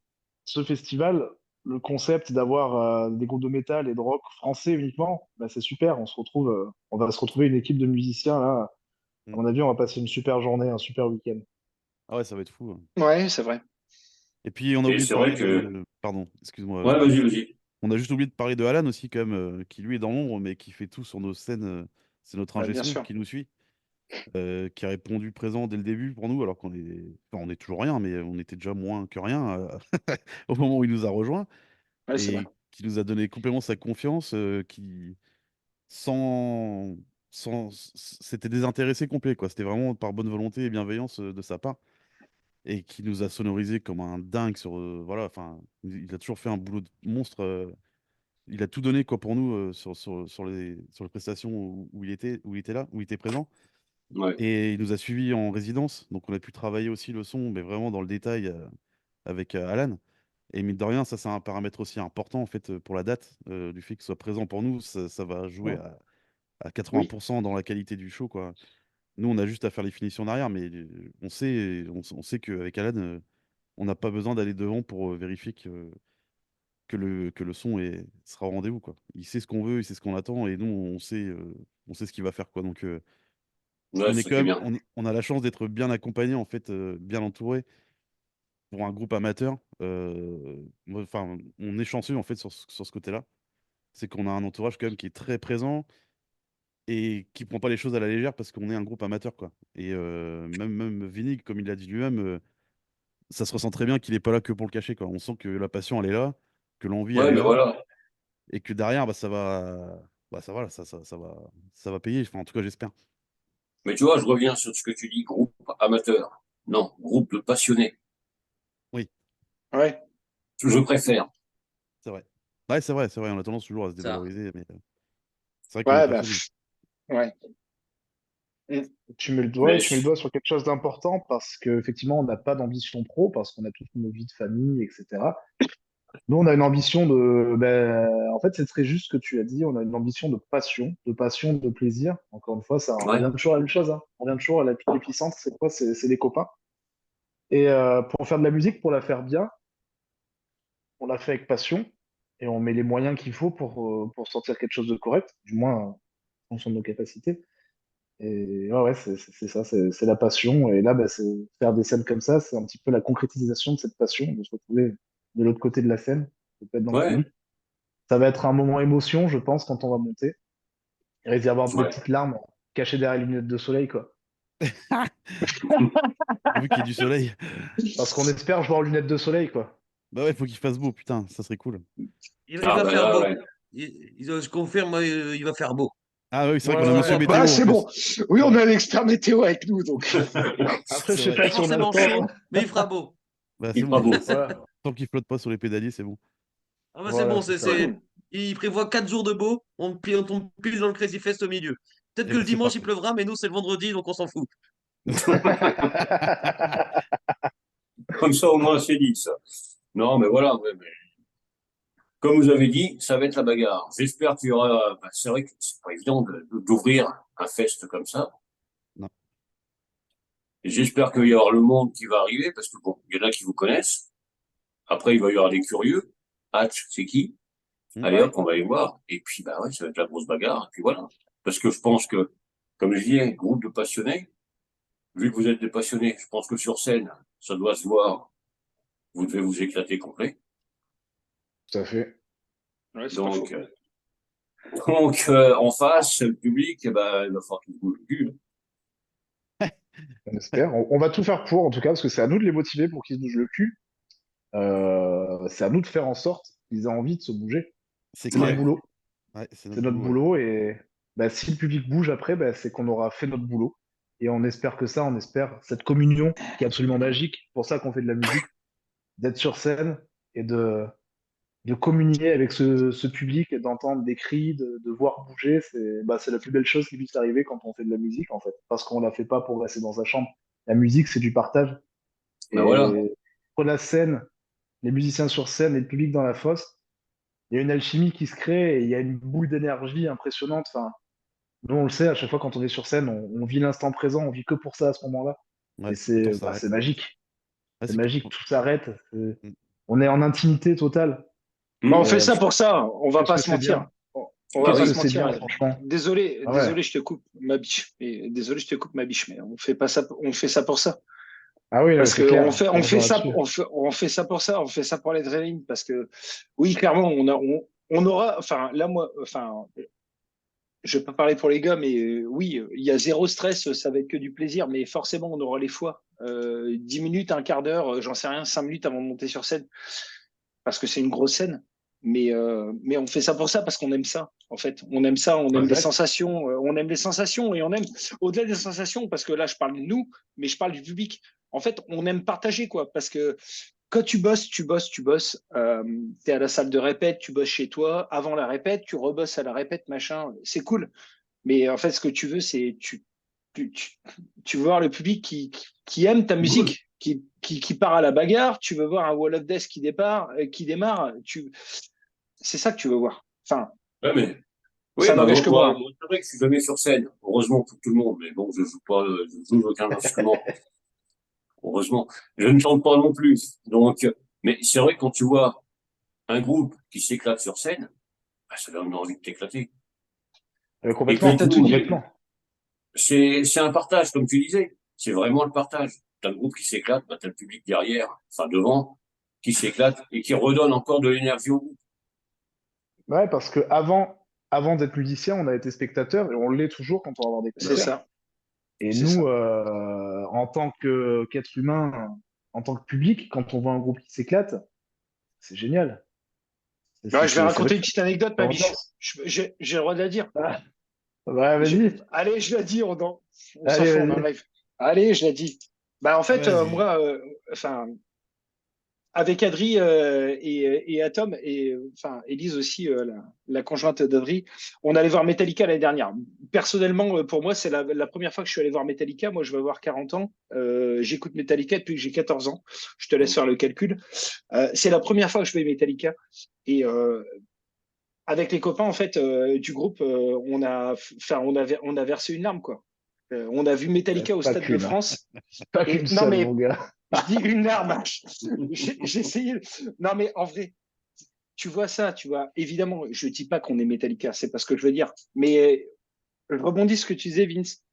ce festival, le concept d'avoir des groupes de métal et de rock français uniquement, bah, c'est super. On va se retrouver une équipe de musiciens là. À Mm. mon avis, on va passer une super journée, un super week-end. Ah ouais, ça va être fou, hein. Ouais, c'est vrai. Et puis, on a Et oublié de c'est vrai parler que, de. Pardon, excuse-moi, ouais, Vinny. vas-y, vas-y. On a juste oublié de parler de Alan aussi, quand même, qui lui est dans l'ombre, mais qui fait tout sur nos scènes. C'est notre Bah, ingé bien son sûr. qui nous suit, qui a répondu présent dès le début pour nous, alors qu'on est. Enfin, on est toujours rien, mais on était déjà moins que rien au moment où il nous a rejoints Ouais, c'est vrai. et qui nous a donné complètement sa confiance, sans. C'était désintéressé complet, quoi. C'était vraiment par bonne volonté et bienveillance de sa part et qui nous a sonorisé comme un dingue sur. Voilà, enfin, il a toujours fait un boulot de monstre. Il a tout donné quoi pour nous sur les prestations où il était là, où il était présent. Ouais, Et il nous a suivis en résidence, donc on a pu travailler aussi le son, mais vraiment dans le détail avec Alan. Et mine de rien, ça c'est un paramètre aussi important en fait pour la date, du fait qu'il soit présent pour nous, ça va jouer Mm. à Oui. 80% dans la qualité du show, quoi. Nous, on a juste à faire les finitions en arrière, mais on sait qu'avec Alan, on n'a pas besoin d'aller devant pour vérifier que le son sera au rendez-vous, quoi. Il sait ce qu'on veut, il sait ce qu'on attend, et nous, on sait ce qu'il va faire, quoi. Donc, ouais, ça c'est bien. on a la chance d'être bien accompagné, en fait, bien entouré pour un groupe amateur. Enfin, on est chanceux, en fait, sur ce côté-là. C'est qu'on a un entourage, quand même, qui est très présent et qui prend pas les choses à la légère parce qu'on est un groupe amateur, quoi. Et même Vinny, comme il l'a dit lui-même, ça se ressent très bien qu'il est pas là que pour le cacher, quoi. On sent que la passion, elle est là, que l'envie, elle Ouais, est ben là. voilà. Et que derrière, ça va payer. Enfin, en tout cas, j'espère. Mais tu vois, je reviens sur ce que tu dis, groupe amateur. Non, groupe de passionnés. Oui, Ouais. Je préfère. c'est vrai. Ouais, c'est vrai. On a tendance toujours à se Ça. dévaloriser, mais c'est vrai qu'on est Ouais, bah, passionné. ouais. Mm. Mais Tu mets le doigt sur quelque chose d'important parce qu'effectivement, on n'a pas d'ambition pro, parce qu'on a toutes nos vies de famille, etc. Nous, on a une ambition en fait, c'est très juste ce que tu as dit. On a une ambition de passion, de plaisir. Encore une fois, ça, on ouais, revient toujours à la même chose, hein. On revient toujours à l'épicentre. C'est quoi? C'est les copains. Et pour faire de la musique, pour la faire bien, on la fait avec passion et on met les moyens qu'il faut pour sortir quelque chose de correct, du moins en fonction de nos capacités. Et ouais, c'est ça, c'est la passion. Et là, bah, faire des scènes comme ça, c'est un petit peu la concrétisation de cette passion, de se retrouver de l'autre côté de la scène, de pas être dans le Ouais, public. Ça va être un moment émotion, je pense, quand on va monter. Il risque d'y avoir des ouais. petites larmes cachées derrière les lunettes de soleil, quoi. Pourvu qu'il y ait du soleil. Parce qu'on espère jouer en lunettes de soleil, quoi. Bah ouais, faut qu'il fasse beau, putain, ça serait cool. Il Ah va bah faire là, beau. ouais. Je confirme, il va faire beau. Ah oui, c'est vrai Ouais, qu'on a ouais, Monsieur ouais. Météo Bah, en c'est plus. bon. Oui, C'est on vrai, a l'expert météo avec nous, donc. Après, c'est je sais vrai. Pas pas si on a le forcément temps, chaud, hein. mais il fera beau. Bah c'est Il fera bon. beau. Voilà, Tant qu'il flotte pas sur les pédaliers, c'est bon. Ah bah c'est voilà, bon, c'est ça. il prévoit 4 jours de beau, on tombe pile dans le Crazy Fest au milieu. Peut-être Et que bah le c'est dimanche il parfait. pleuvra, mais nous c'est le vendredi, donc on s'en fout. Comme ça, au moins, c'est dit, ça. Non, mais voilà, ouais, mais comme vous avez dit, ça va être la bagarre. J'espère qu'il y aura, bah, c'est vrai que c'est pas évident d'ouvrir un fest comme ça. Non. Et j'espère qu'il y aura le monde qui va arriver, parce que bon, il y en a qui vous connaissent. Après, il va y avoir des curieux. Hatch, c'est qui? Hmm. Allez hop, Ouais. on va aller voir. Et puis, bah ouais, ça va être la grosse bagarre. Et puis voilà. Parce que je pense que, comme je disais, groupe de passionnés, vu que vous êtes des passionnés, je pense que sur scène, ça doit se voir. Vous devez vous éclater complet. Tout à fait. Ouais, c'est pas faux. Donc, en face, le public, eh ben, il va falloir qu'il bouge le cul. On espère. On va tout faire pour, en tout cas, parce que c'est à nous de les motiver pour qu'ils se bougent le cul. C'est à nous de faire en sorte qu'ils aient envie de se bouger. C'est C'est notre clair. Ouais. boulot. Ouais, c'est C'est notre notre boulot, ouais. boulot. Et bah, si le public bouge après, bah, c'est qu'on aura fait notre boulot. Et on espère que ça, on espère cette communion qui est absolument magique. C'est pour ça qu'on fait de la musique, d'être sur scène et de communier avec ce public et d'entendre des cris, de voir bouger. C'est la plus belle chose qui puisse arriver quand on fait de la musique, en fait. Parce qu'on la fait pas pour rester dans sa chambre. La musique, c'est du partage. Ben voilà. Et pour la scène, les musiciens sur scène et le public dans la fosse, il y a une alchimie qui se crée et il y a une boule d'énergie impressionnante. Enfin, nous, on le sait, à chaque fois quand on est sur scène, on vit l'instant présent, on vit que pour ça à ce moment-là. Et Ouais, le temps c'est s'arrête. magique. Ouais, C'est c'est clair. magique, tout s'arrête. Hmm. On est en intimité totale. Bah, on Hum. fait ça Et pour ça, on va qu'est-ce pas que se c'est mentir. bien. On va Bah Qu'est-ce pas que oui. se c'est bien, mentir. franchement. Désolé, Ah ouais. désolé, je te coupe ma biche. Et désolé, je te coupe ma biche, mais on fait pas ça, on fait ça pour ça. Ah oui, Parce c'est que clair. Je te on fait rejoins ça, là-dessus. on fait ça pour ça, on fait ça pour l'adrénaline. Parce que, oui, clairement, on aura, enfin, là, moi, enfin, je vais pas parler pour les gars, mais oui, il y a zéro stress, ça va être que du plaisir, mais forcément, on aura les fois. 10 minutes, un quart d'heure, j'en sais rien, 5 minutes avant de monter sur scène, parce que c'est une grosse scène. Mais on fait ça pour ça, parce qu'on aime ça. En fait, on aime ça, on aime les Exact. sensations, on aime les sensations et on aime, au-delà des sensations, parce que là, je parle de nous, mais je parle du public. En fait, on aime partager, quoi, parce que quand tu bosses, tu bosses, tu bosses. Tu es à la salle de répète, tu bosses chez toi. Avant la répète, tu rebosses à la répète, machin. C'est cool. Mais en fait, ce que tu veux, c'est tu, tu, tu veux voir le public qui aime ta Bouge. musique, qui part à la bagarre. Tu veux voir un Wall of Death qui démarre. C'est ça que tu veux voir. Enfin, Ouais, mais, oui, ça bah, n'engage moi, que moi, hein. moi, c'est vrai que je suis jamais sur scène. Heureusement pour tout le monde, mais bon, je joue pas, je joue aucun instrument. Heureusement. Je ne chante pas non plus. Donc, mais c'est vrai que quand tu vois un groupe qui s'éclate sur scène, bah, ça donne envie de t'éclater. Et Mais puis, Complètement. t'as tout dit. Complètement. c'est un partage, comme tu disais. C'est vraiment le partage. T'as le groupe qui s'éclate, bah, t'as le public derrière, enfin devant, qui s'éclate et qui redonne encore de l'énergie au groupe. Ouais, parce que avant d'être musicien, on a été spectateur et on l'est toujours quand on va voir des C'est concerts. ça. Et C'est nous, ça. en tant qu'être humain, en tant que public, quand on voit un groupe qui s'éclate, c'est génial. Ouais, je vais C'est vrai raconter que une petite anecdote, c'est ma biche. l'ambiance. J'ai le droit de la dire. Ah, ouais, vas-y. Allez, je la dis, on s'en Allez, fout, on en vas-y. live. Allez, je la dis. Bah, en fait, Vas-y. moi, enfin, avec Adri et Atom, et enfin, Elise aussi, la conjointe d'Adri, on allait voir Metallica l'année dernière. Personnellement, pour moi, c'est la première fois que je suis allé voir Metallica. Moi, je vais avoir 40 ans. J'écoute Metallica depuis que j'ai 14 ans. Je te laisse faire le calcul. C'est la première fois que je vais Metallica. Et avec les copains en fait du groupe, on a versé une larme quoi. On a vu Metallica au Pas Stade de qu'une, hein. France. Pas Et qu'une non seule, mon mais gars. je dis une larme. J'ai essayé. Non mais en vrai, tu vois ça, tu vois. Évidemment, je dis pas qu'on est Metallica, c'est pas ce que je veux dire. Mais je rebondis sur ce que tu disais, Vince.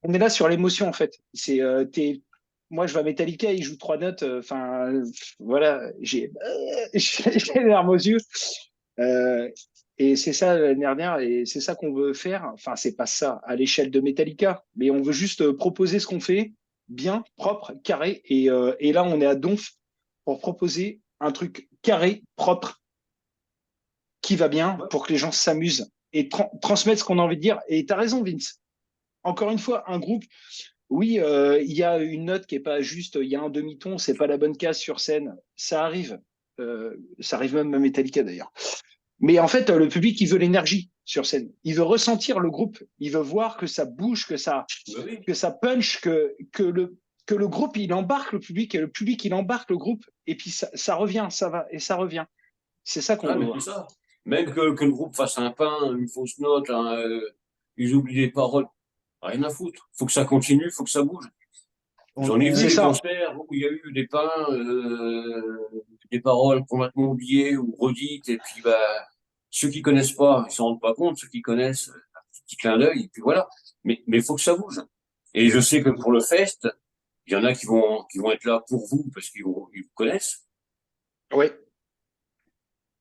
on est là sur l'émotion en fait. Moi, je vais à Metallica, ils jouent 3 notes. Enfin, voilà, j'ai les larmes aux yeux. Euh, et c'est ça l'année dernière, et c'est ça qu'on veut faire. Enfin, c'est pas ça à l'échelle de Metallica, mais on veut juste proposer ce qu'on fait, bien, propre, carré. Et là, on est à Donf pour proposer un truc carré, propre, qui va bien, pour que les gens s'amusent et transmettre ce qu'on a envie de dire. Et tu as raison, Vince. Encore une fois, un groupe, oui, il y a une note qui est pas juste, il y a un demi-ton, c'est pas la bonne case sur scène. Ça arrive même à Metallica d'ailleurs. Mais en fait, le public, il veut l'énergie sur scène. Il veut ressentir le groupe. Il veut voir que ça bouge, Oui. que ça punch, que le groupe, il embarque le public et le public, il embarque le groupe. Et puis ça revient, ça va et ça revient. C'est ça qu'on Ah, veut mais c'est voir. ça. Même que le groupe fasse un pain, une fausse note, ils oublient les paroles. Rien à foutre. Faut que ça continue, faut que ça bouge. J'en ai vu C'est des ça. concerts où il y a eu des pains, des paroles complètement oubliées ou redites, et puis bah ceux qui connaissent pas, ils s'en rendent pas compte, ceux qui connaissent, un petit clin d'œil, et puis voilà. Mais faut que ça bouge. Et je sais que pour le fest, il y en a qui vont être là pour vous parce ils vous connaissent. Oui,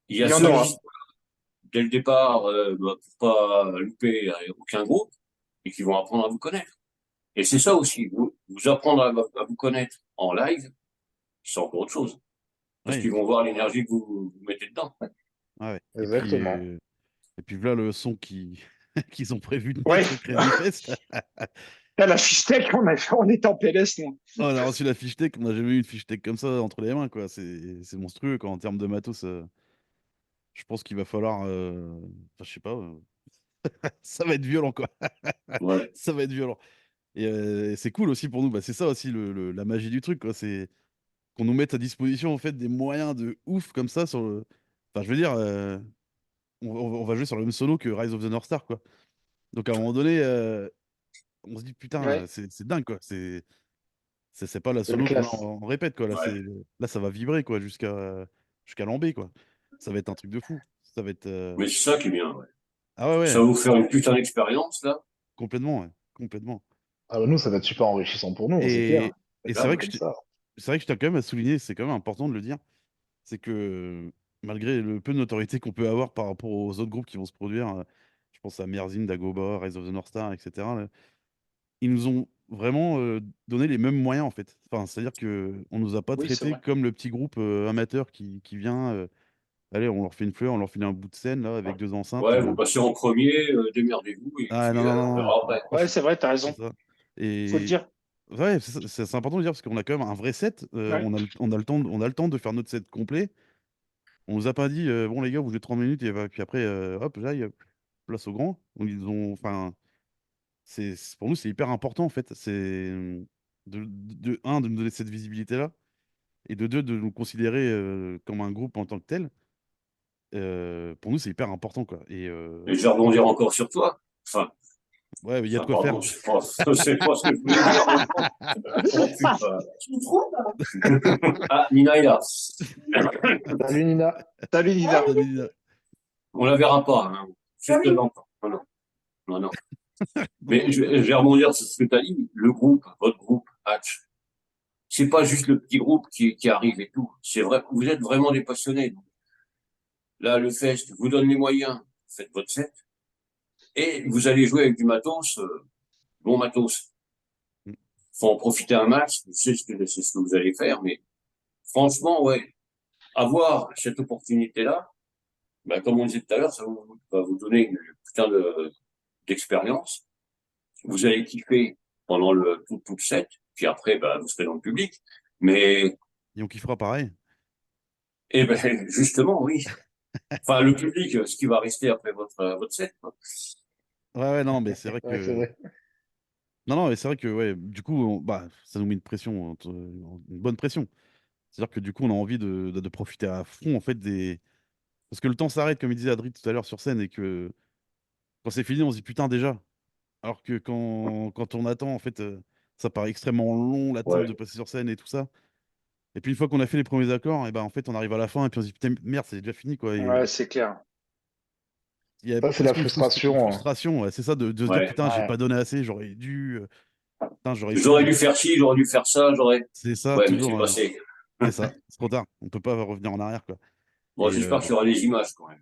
Il y a il y en ceux qui aura. sont dès le départ bah, pour pas louper aucun groupe et qui vont apprendre à vous connaître. Et c'est ça aussi, vous apprendre à vous connaître en live, c'est encore autre chose. Parce Ouais, qu'ils vont voir l'énergie que vous mettez dedans. ouais. Exactement. Et puis voilà le son qu'ils ont prévu de Ouais. mettre au Crazy Fest. La fiche tech, on est en PLS, nous. Oh, on a reçu la fiche tech, on n'a jamais eu une fiche tech comme ça entre les mains, quoi. C'est monstrueux, quoi, en termes de matos. Je pense qu'il va falloir. Enfin, je sais pas. Ça va être violent, quoi. Ouais. Ça va être violent. Et c'est cool aussi pour nous. Bah, c'est ça aussi la magie du truc, quoi. C'est qu'on nous mette à disposition en fait des moyens de ouf comme ça sur le. Enfin, je veux dire, on va jouer sur le même sono que Rise of the North Star, quoi. Donc à un moment donné, on se dit putain, Ouais. c'est dingue, quoi. C'est pas la Belle sono qu'on a classe. en répète, quoi. Ouais. Là, ça va vibrer, quoi, jusqu'à l'embé, quoi. Ça va être un truc de fou. Ça va être. Mais c'est ça qui est bien. Ouais. Ah ouais, Ça va ouais, vous faire une putain d'expérience, là. complètement, ouais, complètement. Ah bah nous, ça va être super enrichissant pour nous, c'est clair. Et, et Être c'est là vrai que comme ça. c'est vrai que je tiens quand même à souligner, c'est quand même important de le dire, c'est que malgré le peu de notoriété qu'on peut avoir par rapport aux autres groupes qui vont se produire, je pense à Merzine, Dagoba, Rise of the North Star, etc. Là, ils nous ont vraiment donné les mêmes moyens en fait. Enfin, c'est-à-dire que on nous a pas Oui, c'est traités vrai. comme le petit groupe amateur qui vient. Allez, on leur fait une fleur, on leur file un bout de scène là avec deux enceintes. Ouais, vous passez en premier, démerdez-vous, et Ah non puis non non on non. verra après. Moi, Ouais, c'est vrai, t'as c'est raison. ça. Faut le Et dire. ouais, c'est important de dire parce qu'on a quand même un vrai set. Ouais. On a le temps de faire notre set complet. On nous a pas dit bon les gars, vous jouez 30 minutes et puis après hop, j'aille place au grand. Donc, ils ont, enfin, pour nous c'est hyper important en fait. C'est un de nous donner cette visibilité là et de deux de nous considérer comme un groupe en tant que tel. Pour nous c'est hyper important quoi. Et je vais rebondir encore sur toi. Enfin, Ouais, il y a de quoi pardon, faire. c'est pas ce que je voulais dire. Oh putain. Ah, Nina est là. Salut Nina. Salut, Lina. Salut, Lina. On la verra pas, hein. Juste de l'entendre. Non, non, non, non. Mais je vais rebondir sur ce que tu as dit. Le groupe, votre groupe, Hatch, c'est pas juste le petit groupe qui arrive et tout. C'est vrai, vous êtes vraiment des passionnés. Là, le Fest vous donne les moyens, faites votre set, et vous allez jouer avec du matos, bon matos. Faut en profiter un max, c'est ce que vous allez faire, mais franchement, ouais, avoir cette opportunité-là, bah, comme on disait tout à l'heure, va vous donner une putain d'expérience. Vous allez kiffer pendant tout le set, puis après, bah, vous serez dans le public. Mais, Et on kiffera pareil. eh ben, justement, oui. Enfin, le public, ce qui va rester après votre set, quoi. Ouais, ouais, non, mais c'est vrai Ouais, c'est que. vrai. Non, non, mais c'est vrai que, ouais, du coup, bah, ça nous met une pression, une bonne pression. C'est-à-dire que du coup, on a envie de profiter à fond, en fait, des. Parce que le temps s'arrête, comme il disait Adri tout à l'heure sur scène, et que quand c'est fini, on se dit putain, déjà. Alors que quand on attend, en fait, ça paraît extrêmement long, l'attente Ouais. de passer sur scène et tout ça. Et puis une fois qu'on a fait les premiers accords, et ben en fait, on arrive à la fin, et puis on se dit putain, merde, c'est déjà fini, quoi. Ouais, c'est clair. Il y a Ça, c'est la presque une frustration, hein. frustration, ouais, c'est ça, de se dire Ouais. putain, j'ai Ouais. pas donné assez, j'aurais dû. Putain, j'aurais J'aurais su. dû faire ci, j'aurais dû faire ça, j'aurais. C'est ça, Ouais, mais c'est toujours. passé. C'est ça, c'est trop tard. On peut pas revenir en arrière, quoi. Bon, Et j'espère qu'il y aura des images quand même.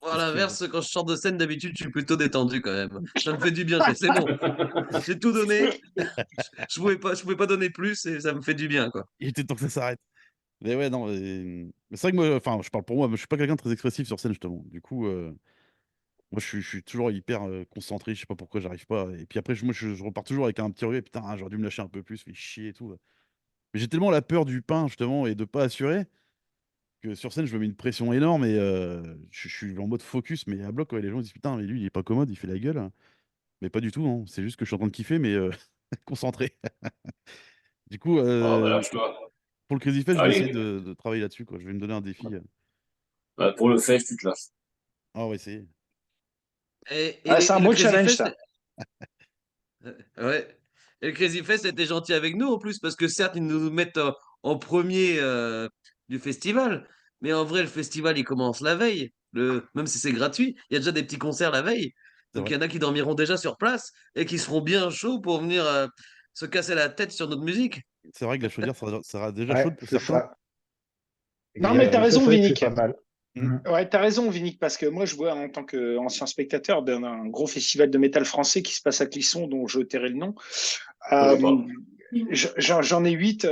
Moi, à est-ce que. l'inverse, quand je sors de scène, d'habitude, je suis plutôt détendu quand même. Ça me fait du bien. C'est bon. J'ai tout donné. Je pouvais pas donner plus et ça me fait du bien, quoi. Il était temps que ça s'arrête. Mais ouais, non. Mais c'est vrai que moi, enfin, je parle pour moi, mais je suis pas quelqu'un de très expressif sur scène, justement. Du coup, moi, je suis toujours hyper concentré. Je sais pas pourquoi j'arrive pas. Et puis après, moi, je repars toujours avec un petit regret. Putain, j'aurais dû me lâcher un peu plus, fait chier et tout. Mais j'ai tellement la peur du pain, justement, et de pas assurer, que sur scène, je me mets une pression énorme et je suis en mode focus, mais à bloc, ouais, les gens disent putain, mais lui, il est pas commode, il fait la gueule. Mais pas du tout, non. C'est juste que je suis en train de kiffer, mais concentré. Du coup, Ah, bah lâche-toi. pour le Crazy Fest, je vais essayer Allez, de travailler là-dessus, quoi. Je vais me donner un défi. bah, pour le fest, tu te lâches. Ah, on va essayer. Et, Ah, et, c'est un et le beau Crazy challenge, Fest, ça. ouais. Et le Crazy Fest était gentil avec nous en plus, parce que certes, ils nous mettent en premier du festival, mais en vrai, le festival, il commence la veille. Même si c'est gratuit, il y a déjà des petits concerts la veille. C'est Donc il vrai. y en a qui dormiront déjà sur place et qui seront bien chauds pour venir se casser la tête sur notre musique. C'est vrai que la chaudière sera déjà Ouais, chaude pour c'est certains. ça. Non, Et mais t'as ça, raison, c'est vrai que c'est Vinic. pas mal. Mm. Mm. Ouais, t'as raison, Vinic, parce que moi, je vois en tant qu'ancien spectateur d'un gros festival de métal français qui se passe à Clisson, dont je tairai le nom. Je connais Euh, pas. J'en ai 8.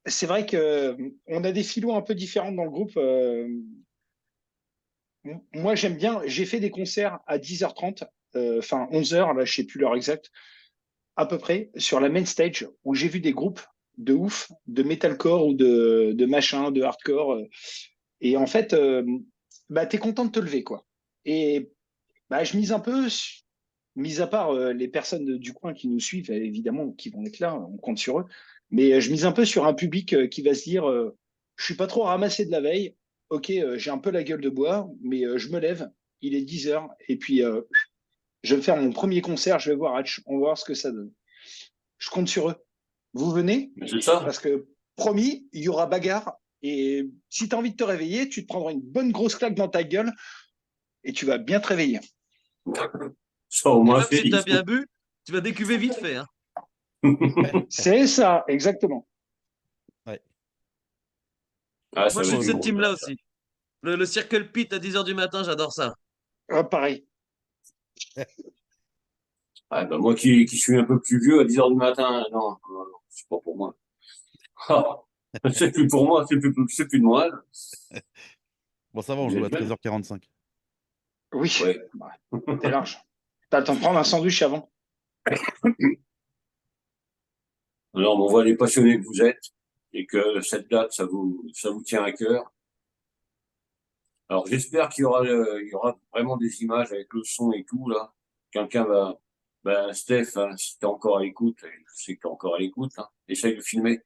C'est vrai que on a des filons un peu différents dans le groupe. Moi, j'aime bien. J'ai fait des concerts à 10h30, enfin 11h, là, je sais plus l'heure exacte, à peu près, sur la main stage, où j'ai vu des groupes de ouf, de metalcore ou de machin, de hardcore. Et en fait, bah, t'es content de te lever, quoi. Et bah, je mise un peu, mis à part les personnes du coin qui nous suivent, évidemment, qui vont être là, on compte sur eux. Mais je mise un peu sur un public qui va se dire, je suis pas trop ramassé de la veille. Ok, j'ai un peu la gueule de bois, mais je me lève. Il est 10 heures et puis je vais faire mon premier concert. Je vais voir Hatch. On va voir ce que ça donne. Je compte sur eux. Vous venez Mais c'est ça. parce que promis, il y aura bagarre. Et si tu as envie de te réveiller, tu te prendras une bonne grosse claque dans ta gueule et tu vas bien te réveiller. Ça, au Et moins, même fait. si tu as bien bu, tu vas décuver vite fait, hein. C'est ça, exactement. Ouais. Ah, Moi, ça je va suis de être du cette gros. team-là aussi. Le Circle Pit à 10h du matin, j'adore ça. Pareil. Ah, bah, moi qui suis un peu plus vieux à 10 heures du matin, non, non, non, c'est pas pour moi. Ah, c'est plus pour moi, c'est plus de moi. Bon, ça va, on Vous joue êtes à jeune. 13h45. Oui, Ouais. bah, t'es large. T'as le temps de prendre un sandwich avant. Alors, on voit les passionnés que vous êtes et que cette date, ça vous tient à cœur. Alors, j'espère il y aura vraiment des images avec le son et tout, là. Quelqu'un va, ben, Steph, hein, si t'es encore à l'écoute, et je sais que t'es encore à l'écoute, hein, essaye de filmer.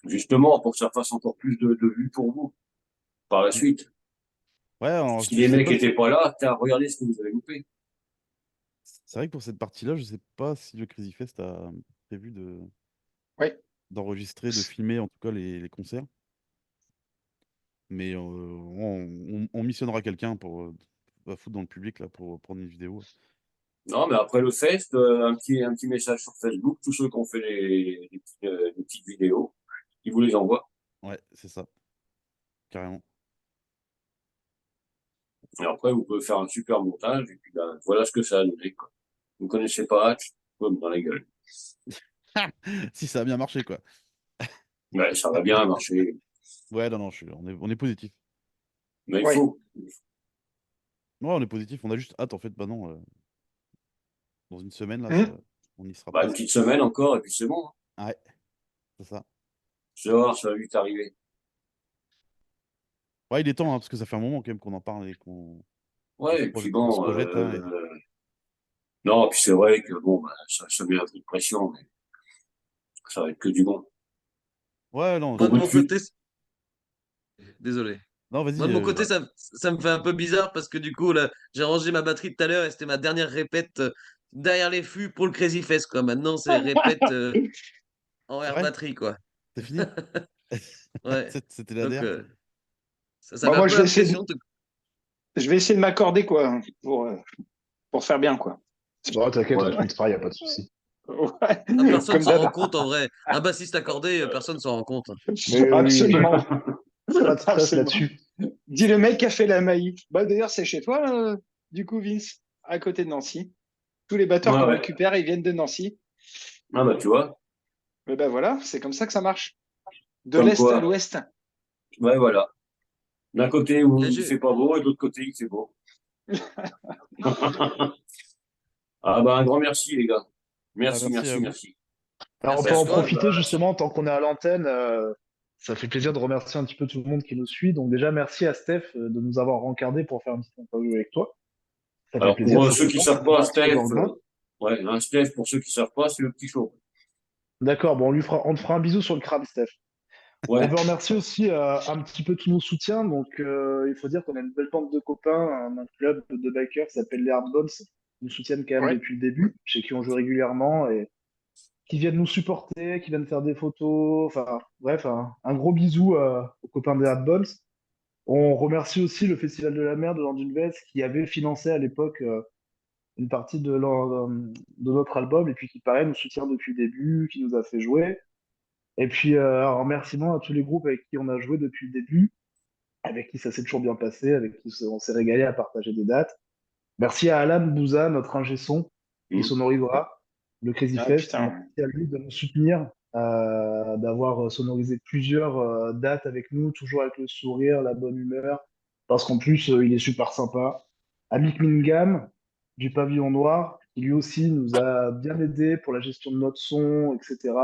Justement, pour que ça fasse encore plus de vues pour vous, par la Mm. suite. Ouais, alors, Si je les sais mecs pas. étaient pas là, t'as regardé ce que vous avez loupé. C'est vrai que pour cette partie-là, je sais pas si le Crazy Fest a prévu Oui. d'enregistrer, de filmer en tout cas les concerts. Mais on missionnera quelqu'un pour va foutre dans le public là pour prendre une vidéo. Non, mais après le fest, un petit message sur Facebook, tous ceux qui ont fait les petites vidéos, ils vous les envoient. Ouais, c'est ça, carrément. Et après, vous pouvez faire un super montage, et puis ben, voilà ce que ça a donné, quoi. Vous connaissez pas Hatch, comme dans la gueule. Si ça a bien marché, quoi. Ouais, ça va bien marcher, Ouais, non, non, on est positif. mais il Oui. faut. Ouais, on est positif. On a juste hâte, en fait, bah non, dans une semaine, là, Hum. on y sera Bah, une presque. petite semaine encore, et puis c'est bon, hein. Ouais, c'est ça. Tu vas voir, ça va vite arriver. Ouais, il est temps, hein, parce que ça fait un moment quand même qu'on en parle et Ouais, et puis on se bon, projette, hein, non, puis c'est vrai que bon, bah, ça met un peu de pression, mais ça va être que du bon. Ouais, non, Moi, de Beaucoup de mon pubs. côté, désolé. non, Moi, vas-y. de mon côté, ça me fait un peu bizarre parce que du coup, là, j'ai rangé ma batterie tout à l'heure et c'était ma dernière répète derrière les fûts pour le Crazy Fest, quoi. Maintenant, c'est répète en C'est air vrai? batterie, quoi. C'est fini? Ouais. C'était la Donc, der. ça Bah, met un moi, peu la pression. je vais essayer de m'accorder, quoi, pour faire bien, quoi. Bon, t'inquiète, on Ouais. te mettra, il n'y a pas de souci. Ouais, Personne comme s'en rend d'hab. compte en vrai. Un bassiste accordé, personne s'en rend compte. Mais oui, Absolument. pas de stress Absolument. là-dessus. Dis le mec qui a fait la maïf. Bah, d'ailleurs, c'est chez toi, du coup, Vince, à côté de Nancy. Tous les batteurs Ouais, qu'on ouais. récupère, ils viennent de Nancy. Ah bah tu vois, Mais ben voilà, c'est comme ça que ça marche. De comme l'Est à quoi. l'Ouest. Ouais, voilà. D'un côté où Là, il fait pas beau et de l'autre côté il fait beau. Ah bah un grand merci les gars. Ah, Merci, merci à merci, vous. merci. Alors, on merci peut à en toi. profiter justement, tant qu'on est à l'antenne, ça fait plaisir de remercier un petit peu tout le monde qui nous suit. Donc déjà, merci à Steph de nous avoir rencardé pour faire une petite interview avec toi. Ça fait Alors plaisir, pour ça ceux fait qui temps, ça savent nous met pas, un petit peu Steph, dans le bain. ouais, un Steph pour ceux qui savent pas, c'est le petit show. D'accord, bon, on te fera un bisou sur le crâne, Steph. On Ouais. veut remercier aussi un petit peu tous nos soutiens. Donc, il faut dire qu'on a une belle bande de copains, un club de bikers qui s'appelle les Hardballs, qui nous soutiennent quand même Ouais. depuis le début, chez qui on joue régulièrement et qui viennent nous supporter, qui viennent faire des photos. Enfin, bref, un gros bisou aux copains des Hardballs. On remercie aussi le Festival de la Mer de Landunvez qui avait financé à l'époque une partie de notre album et puis qui, pareil, nous soutient depuis le début, qui nous a fait jouer. Et puis, un remerciement à tous les groupes avec qui on a joué depuis le début, avec qui ça s'est toujours bien passé, avec qui on s'est régalé à partager des dates. Merci à Alan Bouza, notre ingé son, qui Mm. sonorisera le Crazy Ah Fest. putain. Merci à lui de nous soutenir, d'avoir sonorisé plusieurs dates avec nous, toujours avec le sourire, la bonne humeur, parce qu'en plus, il est super sympa. À Mick Mingham, du Pavillon Noir, qui lui aussi nous a bien aidé pour la gestion de notre son, etc.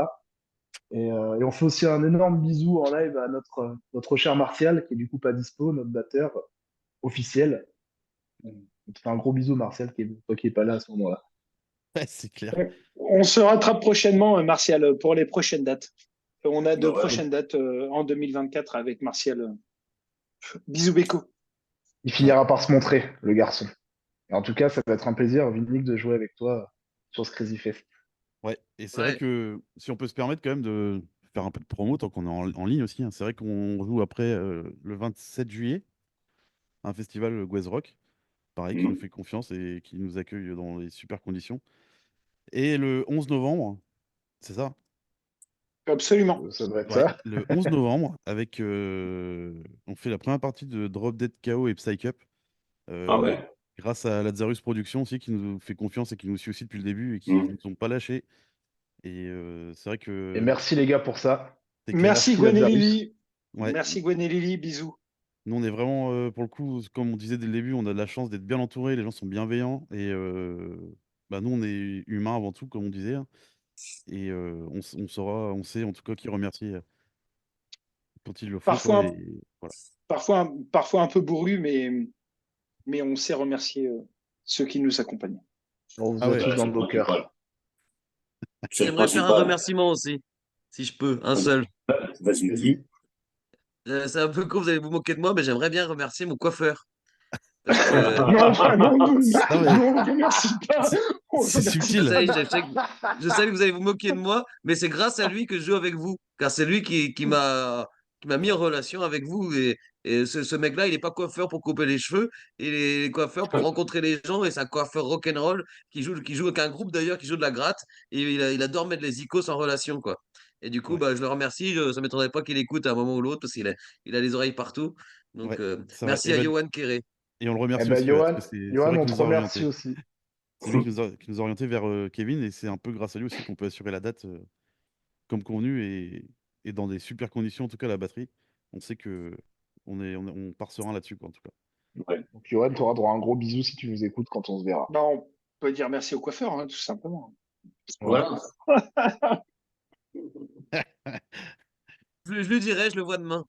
Et on fait aussi un énorme bisou en live à notre cher Martial, qui est du coup pas dispo, notre batteur officiel. On te fait un gros bisou, Martial, toi qui est pas là à ce moment-là. Ouais, c'est clair. On se rattrape prochainement, Martial, pour les prochaines dates. On a de Bah ouais. prochaines dates en 2024 avec Martial. Bisous, Beko. Il Ouais. finira par se montrer, le garçon. Et en tout cas, ça va être un plaisir, Vinique, de jouer avec toi sur ce Crazy Fest. Ouais. Et c'est vrai Ouais. que si on peut se permettre quand même de faire un peu de promo tant qu'on est en ligne aussi, hein. C'est vrai qu'on joue après le 27 juillet, un festival Guez Rock, pareil, qui nous Mm. fait confiance et qui nous accueille dans les super conditions. Et le 11 novembre, c'est ça? Absolument. Ça doit être Ouais, ça. le 11 novembre, avec on fait la première partie de Drop Dead KO et Psych Up, Ah euh, ouais. grâce à Lazarus Productions aussi, qui nous fait confiance et qui nous suit aussi depuis le début et qui Mm. nous ont pas lâchés. Et c'est vrai Et que merci les gars pour ça. c'est clair. Merci Merci Gwen et Lazarus. Lily. Ouais, Merci Gwen et Lily. Bisous. nous on est vraiment, pour le coup, comme on disait dès le début, on a de la chance d'être bien entouré, les gens sont bienveillants et bah, nous on est humains avant tout, comme on disait, hein. Et on sait en tout cas qui remercier quand il le faut, quoi. Parfois, Et voilà. parfois un peu bourru, mais on sait remercier ceux qui nous accompagnent. On vous Ah a ouais, tous Bah, dans c'est le nos cœurs. principal. C'est le J'aimerais faire un principal. remerciement aussi, si je peux, un seul. Vas-y, vas-y. C'est un peu court, vous allez vous moquer de moi, mais j'aimerais bien remercier mon coiffeur. Parce que Non, non, non mais non, on ne remercie pas. On ne c'est remercie je subtil. pas. sais, je sais que vous allez vous moquer de moi, mais c'est grâce à lui que je joue avec vous. Car c'est lui qui m'a mis en relation avec vous. Et ce mec-là, il n'est pas coiffeur pour couper les cheveux, il est coiffeur pour rencontrer les gens. Et c'est un coiffeur rock'n'roll qui joue avec un groupe d'ailleurs qui joue de la gratte. Et il adore mettre les icos en relation, quoi. Et du coup, Ouais, bah, je le remercie. Ça ne m'étonnerait pas qu'il écoute à un moment ou l'autre parce qu'il a les oreilles partout. Donc, ouais, c'est vrai. merci à Johan Kéré. Et on le Eh remercie ben, aussi, ouais, parce que c'est Johan, vrai on qu'il te nous a remercie orientés. aussi. C'est lui qui nous a orientés vers Kevin, et c'est un peu grâce à lui aussi qu'on peut assurer la date comme convenu et dans des super conditions, en tout cas la batterie. On sait que on part serein là-dessus, quoi, en tout cas. Ouais. Donc, Johan, tu auras droit à un gros bisou si tu nous écoutes quand on se verra. Non, on peut dire merci au coiffeur, hein, tout simplement. Voilà. Voilà. Je lui dirai, je le vois demain.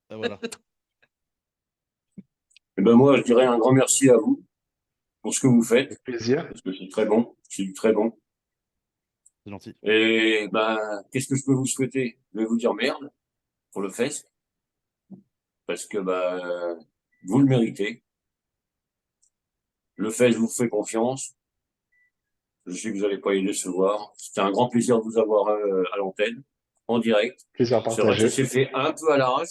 Ah, voilà, Et ben moi, je dirais un grand merci à vous pour ce que vous faites, Avec plaisir. parce que c'est très bon. C'est du très bon. c'est gentil. Et ben, qu'est-ce que je peux vous souhaiter? Je vais vous dire merde pour le fest, parce que bah, vous le méritez. Le fest vous fait confiance. Je sais que vous n'allez pas y décevoir. C'était un grand plaisir de vous avoir à l'antenne, en direct. Plaisir C'est vrai que ça partagé. s'est fait un peu à l'arrache.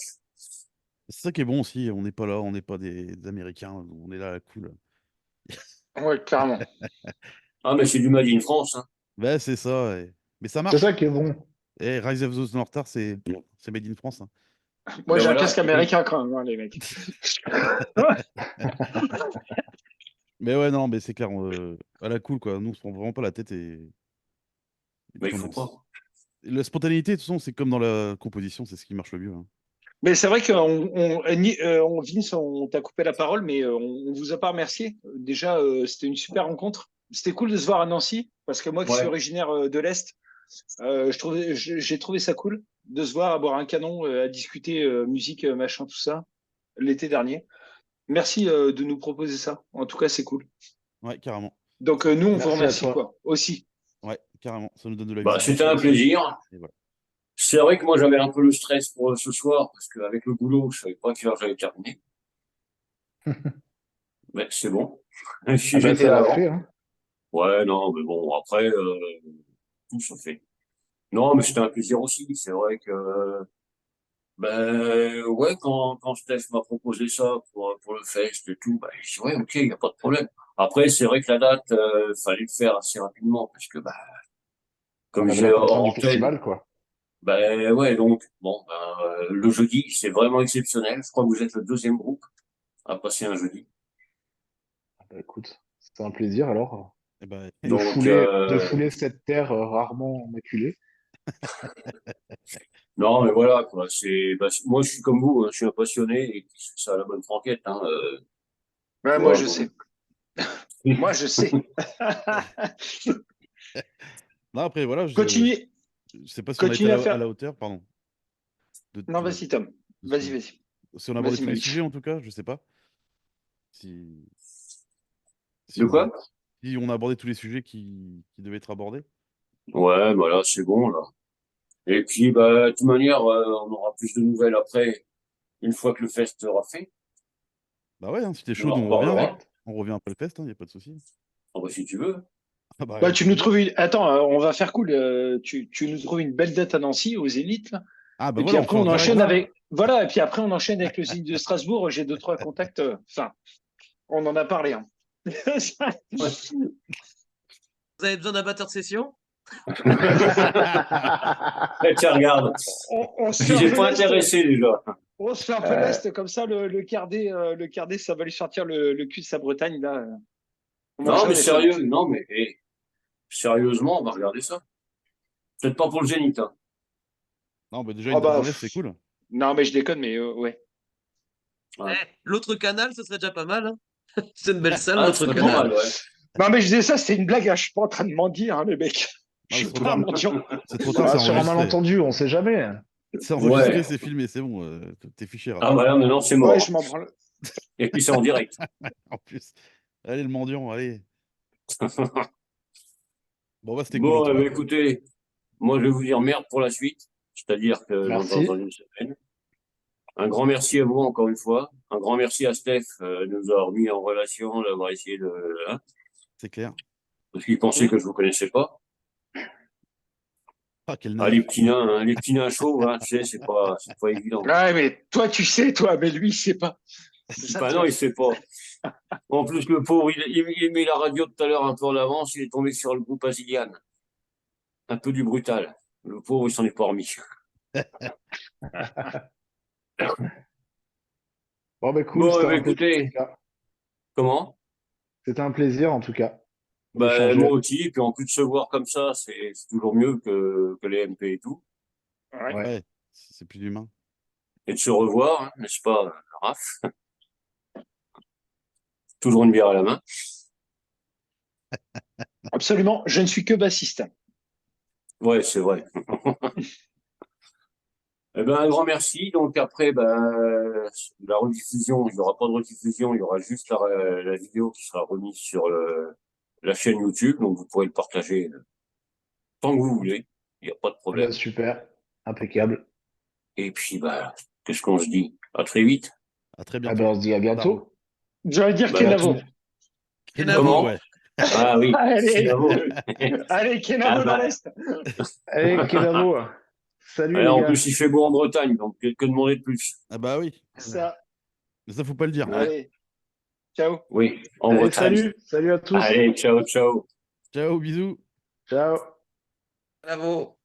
C'est ça qui est bon aussi, on n'est pas là, on n'est pas des Américains, on est là, cool. Ouais, clairement. Ah, mais c'est du Made in France, hein. Bah, c'est ça, ouais. Mais ça C'est marche. ça qui est bon. Et Rise of the North Star, c'est made in France, hein. Moi, Ben j'ai un voilà. casque américain quand même, hein, les mecs. Mais ouais, non, mais c'est clair, à la cool, quoi. Nous, on se prend vraiment pas la tête et Mais puis il faut pas. La spontanéité, de toute façon, c'est comme dans la composition, c'est ce qui marche le mieux, hein. Mais c'est vrai Vince, on t'a coupé la parole, mais on vous a pas remercié. Déjà, c'était une super rencontre. C'était cool de se voir à Nancy, parce que moi qui suis Ouais. originaire de l'Est, j'ai trouvé ça cool de se voir, à boire un canon, à discuter musique, machin, tout ça, l'été dernier. Merci de nous proposer ça. En tout cas, c'est cool. Ouais, carrément. Donc nous, on vous Merci à remercie toi. quoi, aussi. Ouais, carrément. Ça nous donne de la Bah, c'était un visibilité. plaisir. Et voilà. C'est vrai que moi, j'avais un peu le stress pour ce soir, parce qu'avec le boulot, je savais pas à quelle heure j'allais terminer. Mais c'est bon. Ah bah, J'étais ça là l'a avant. fait, hein. Ouais, non, mais bon, après, tout se fait. Non, mais c'était un plaisir aussi. C'est vrai que, ben, ouais, quand Steph m'a proposé ça pour le fest et tout, ben, j'ai dit, ouais, ok, il n'y a pas de problème. Après, c'est vrai que la date, fallait le faire assez rapidement, parce que, bah, On comme avait j'ai la hors contrainte du antenne, festival, quoi. ben, ouais, donc, bon, ben, le jeudi, c'est vraiment exceptionnel. Je crois que vous êtes le deuxième groupe à passer un jeudi. Ah bah, écoute, c'est un plaisir alors Et bah, Donc, de fouler cette terre rarement maculée. non, mais voilà, quoi. Bah, moi, je suis comme vous, hein, je suis un passionné et qui fait ça à la bonne franquette, hein, Ouais, tu moi, vois, je sais. Moi, je sais. non, après, voilà, Continuez, je sais pas si on a été continuez à à faire. la hauteur, pardon, Non, vas-y, Tom. de ce Vas-y, que, vas-y. si on a abordé Vas-y, tous les Malik. sujets, en tout cas, je sais pas. Si, si de on a, quoi? si on a abordé tous les sujets qui devaient être abordés. Ouais, bah là, c'est bon, là. Et puis, bah, de toute manière, on aura plus de nouvelles après, une fois que le fest sera fait. Bah ouais, hein, si t'es On chaud, en nous, on revient, hein. reparlera. On revient après le fest, il n'y a pas de souci. Ah bah, si tu veux. Ah bah, Bah, avec tu nous plaisir. trouves une. Attends, on va faire cool. Tu nous trouves une belle date à Nancy, aux Élites, là. Ah bah Et puis voilà, on après, fait en on direct. enchaîne avec. Voilà, et puis après, on enchaîne avec le signe de Strasbourg. J'ai deux, trois contacts. Enfin, on en a parlé, hein. Ouais. Vous avez besoin d'un batteur de session? Eh, tiens, regarde. On se fait un J'ai peu pas l'Est. intéressé, déjà. On se fait un peu l'Est, comme ça, le Cardé, ça va lui sortir le cul de sa Bretagne, là. On Non, mangera mais des frites. sérieux, non, mais, sérieusement, on va regarder ça. Peut-être pas pour le Zénith, hein. Non, bah déjà, Oh une date bah, dans l'Est, c'est cool. non, mais je déconne, mais ouais. Ouais. L'autre canal, ce serait déjà pas mal, hein. C'est une belle salle, Ah, ce l'autre serait pas canal. mal, ouais. Non, mais je disais ça, c'était une blague, hein. Je suis pas en train de mentir, hein, les mecs. Non, Je mais suis pas un mendiant. c'est trop tard, Ah, c'est sur un enregistré. malentendu, on sait jamais. C'est enregistré, Ouais. c'est filmé, c'est bon, t'es fiché, Ah, Raph. voilà, maintenant, c'est Ouais, mort. je m'en branle. Et puis, c'est en direct. En plus. Allez, le mendiant, allez. Bon, bah, c'était cool, en Bon, tout cas. écoutez, moi, je vais vous dire merde pour la suite. C'est-à-dire que dans Merci. une semaine. Un grand merci à vous, encore une fois. Un grand merci à Steph, de nous avoir mis en relation, d'avoir essayé de, hein, C'est clair. parce qu'il pensait Hmm. que je vous connaissais pas. Ah, quel Ah, naïf. les petits nains chauds, hein, tu sais, c'est pas évident. Ouais, mais toi, tu sais, toi, mais lui, il sait pas. C'est ça le Bah non, il truc. sait pas. En plus, le pauvre, il met la radio tout à l'heure un peu en avance, il est tombé sur le groupe Asilian. Un peu du brutal. Le pauvre, il s'en est pas remis. Bon, bah cool, Bon, c'était bah, un plaisir en tout écoutez, cas. comment? C'était un plaisir en tout cas Bah, moi d'échanger. aussi, et puis en plus de se voir comme ça, c'est toujours mieux que les MP et tout. Ouais. Ouais. Ouais, c'est plus humain. Et de se revoir, hein, n'est-ce pas, Raph? Toujours une bière à la main. Absolument. Je ne suis que bassiste. Ouais, c'est vrai. Eh ben, un grand merci. Donc après, ben, la rediffusion, il n'y aura pas de rediffusion, il y aura juste la vidéo qui sera remise sur la chaîne YouTube. Donc vous pourrez le partager tant que vous voulez. Il n'y a pas de Ah bah, problème. super, impeccable. Et puis, bah, qu'est-ce qu'on se dit? À très vite. À très Ah bah, bientôt. on se dit à Tard. bientôt. J'allais dire Bah, Kenavo. Kenavo. Kenavo, comment? ouais. Ah oui, Allez, Sinavo. allez, Ah Kenavo dans bah, l'Est. Allez, Kenavo. Salut les en gars. plus, il fait beau en Bretagne, donc que demander de plus? Ah bah oui. Ça, Mais ça, faut pas le dire. Ouais. allez. Ciao. Oui, en Allez, Bretagne. salut à tous. Allez, ciao, ciao. Ciao, bisous. Ciao. Bravo.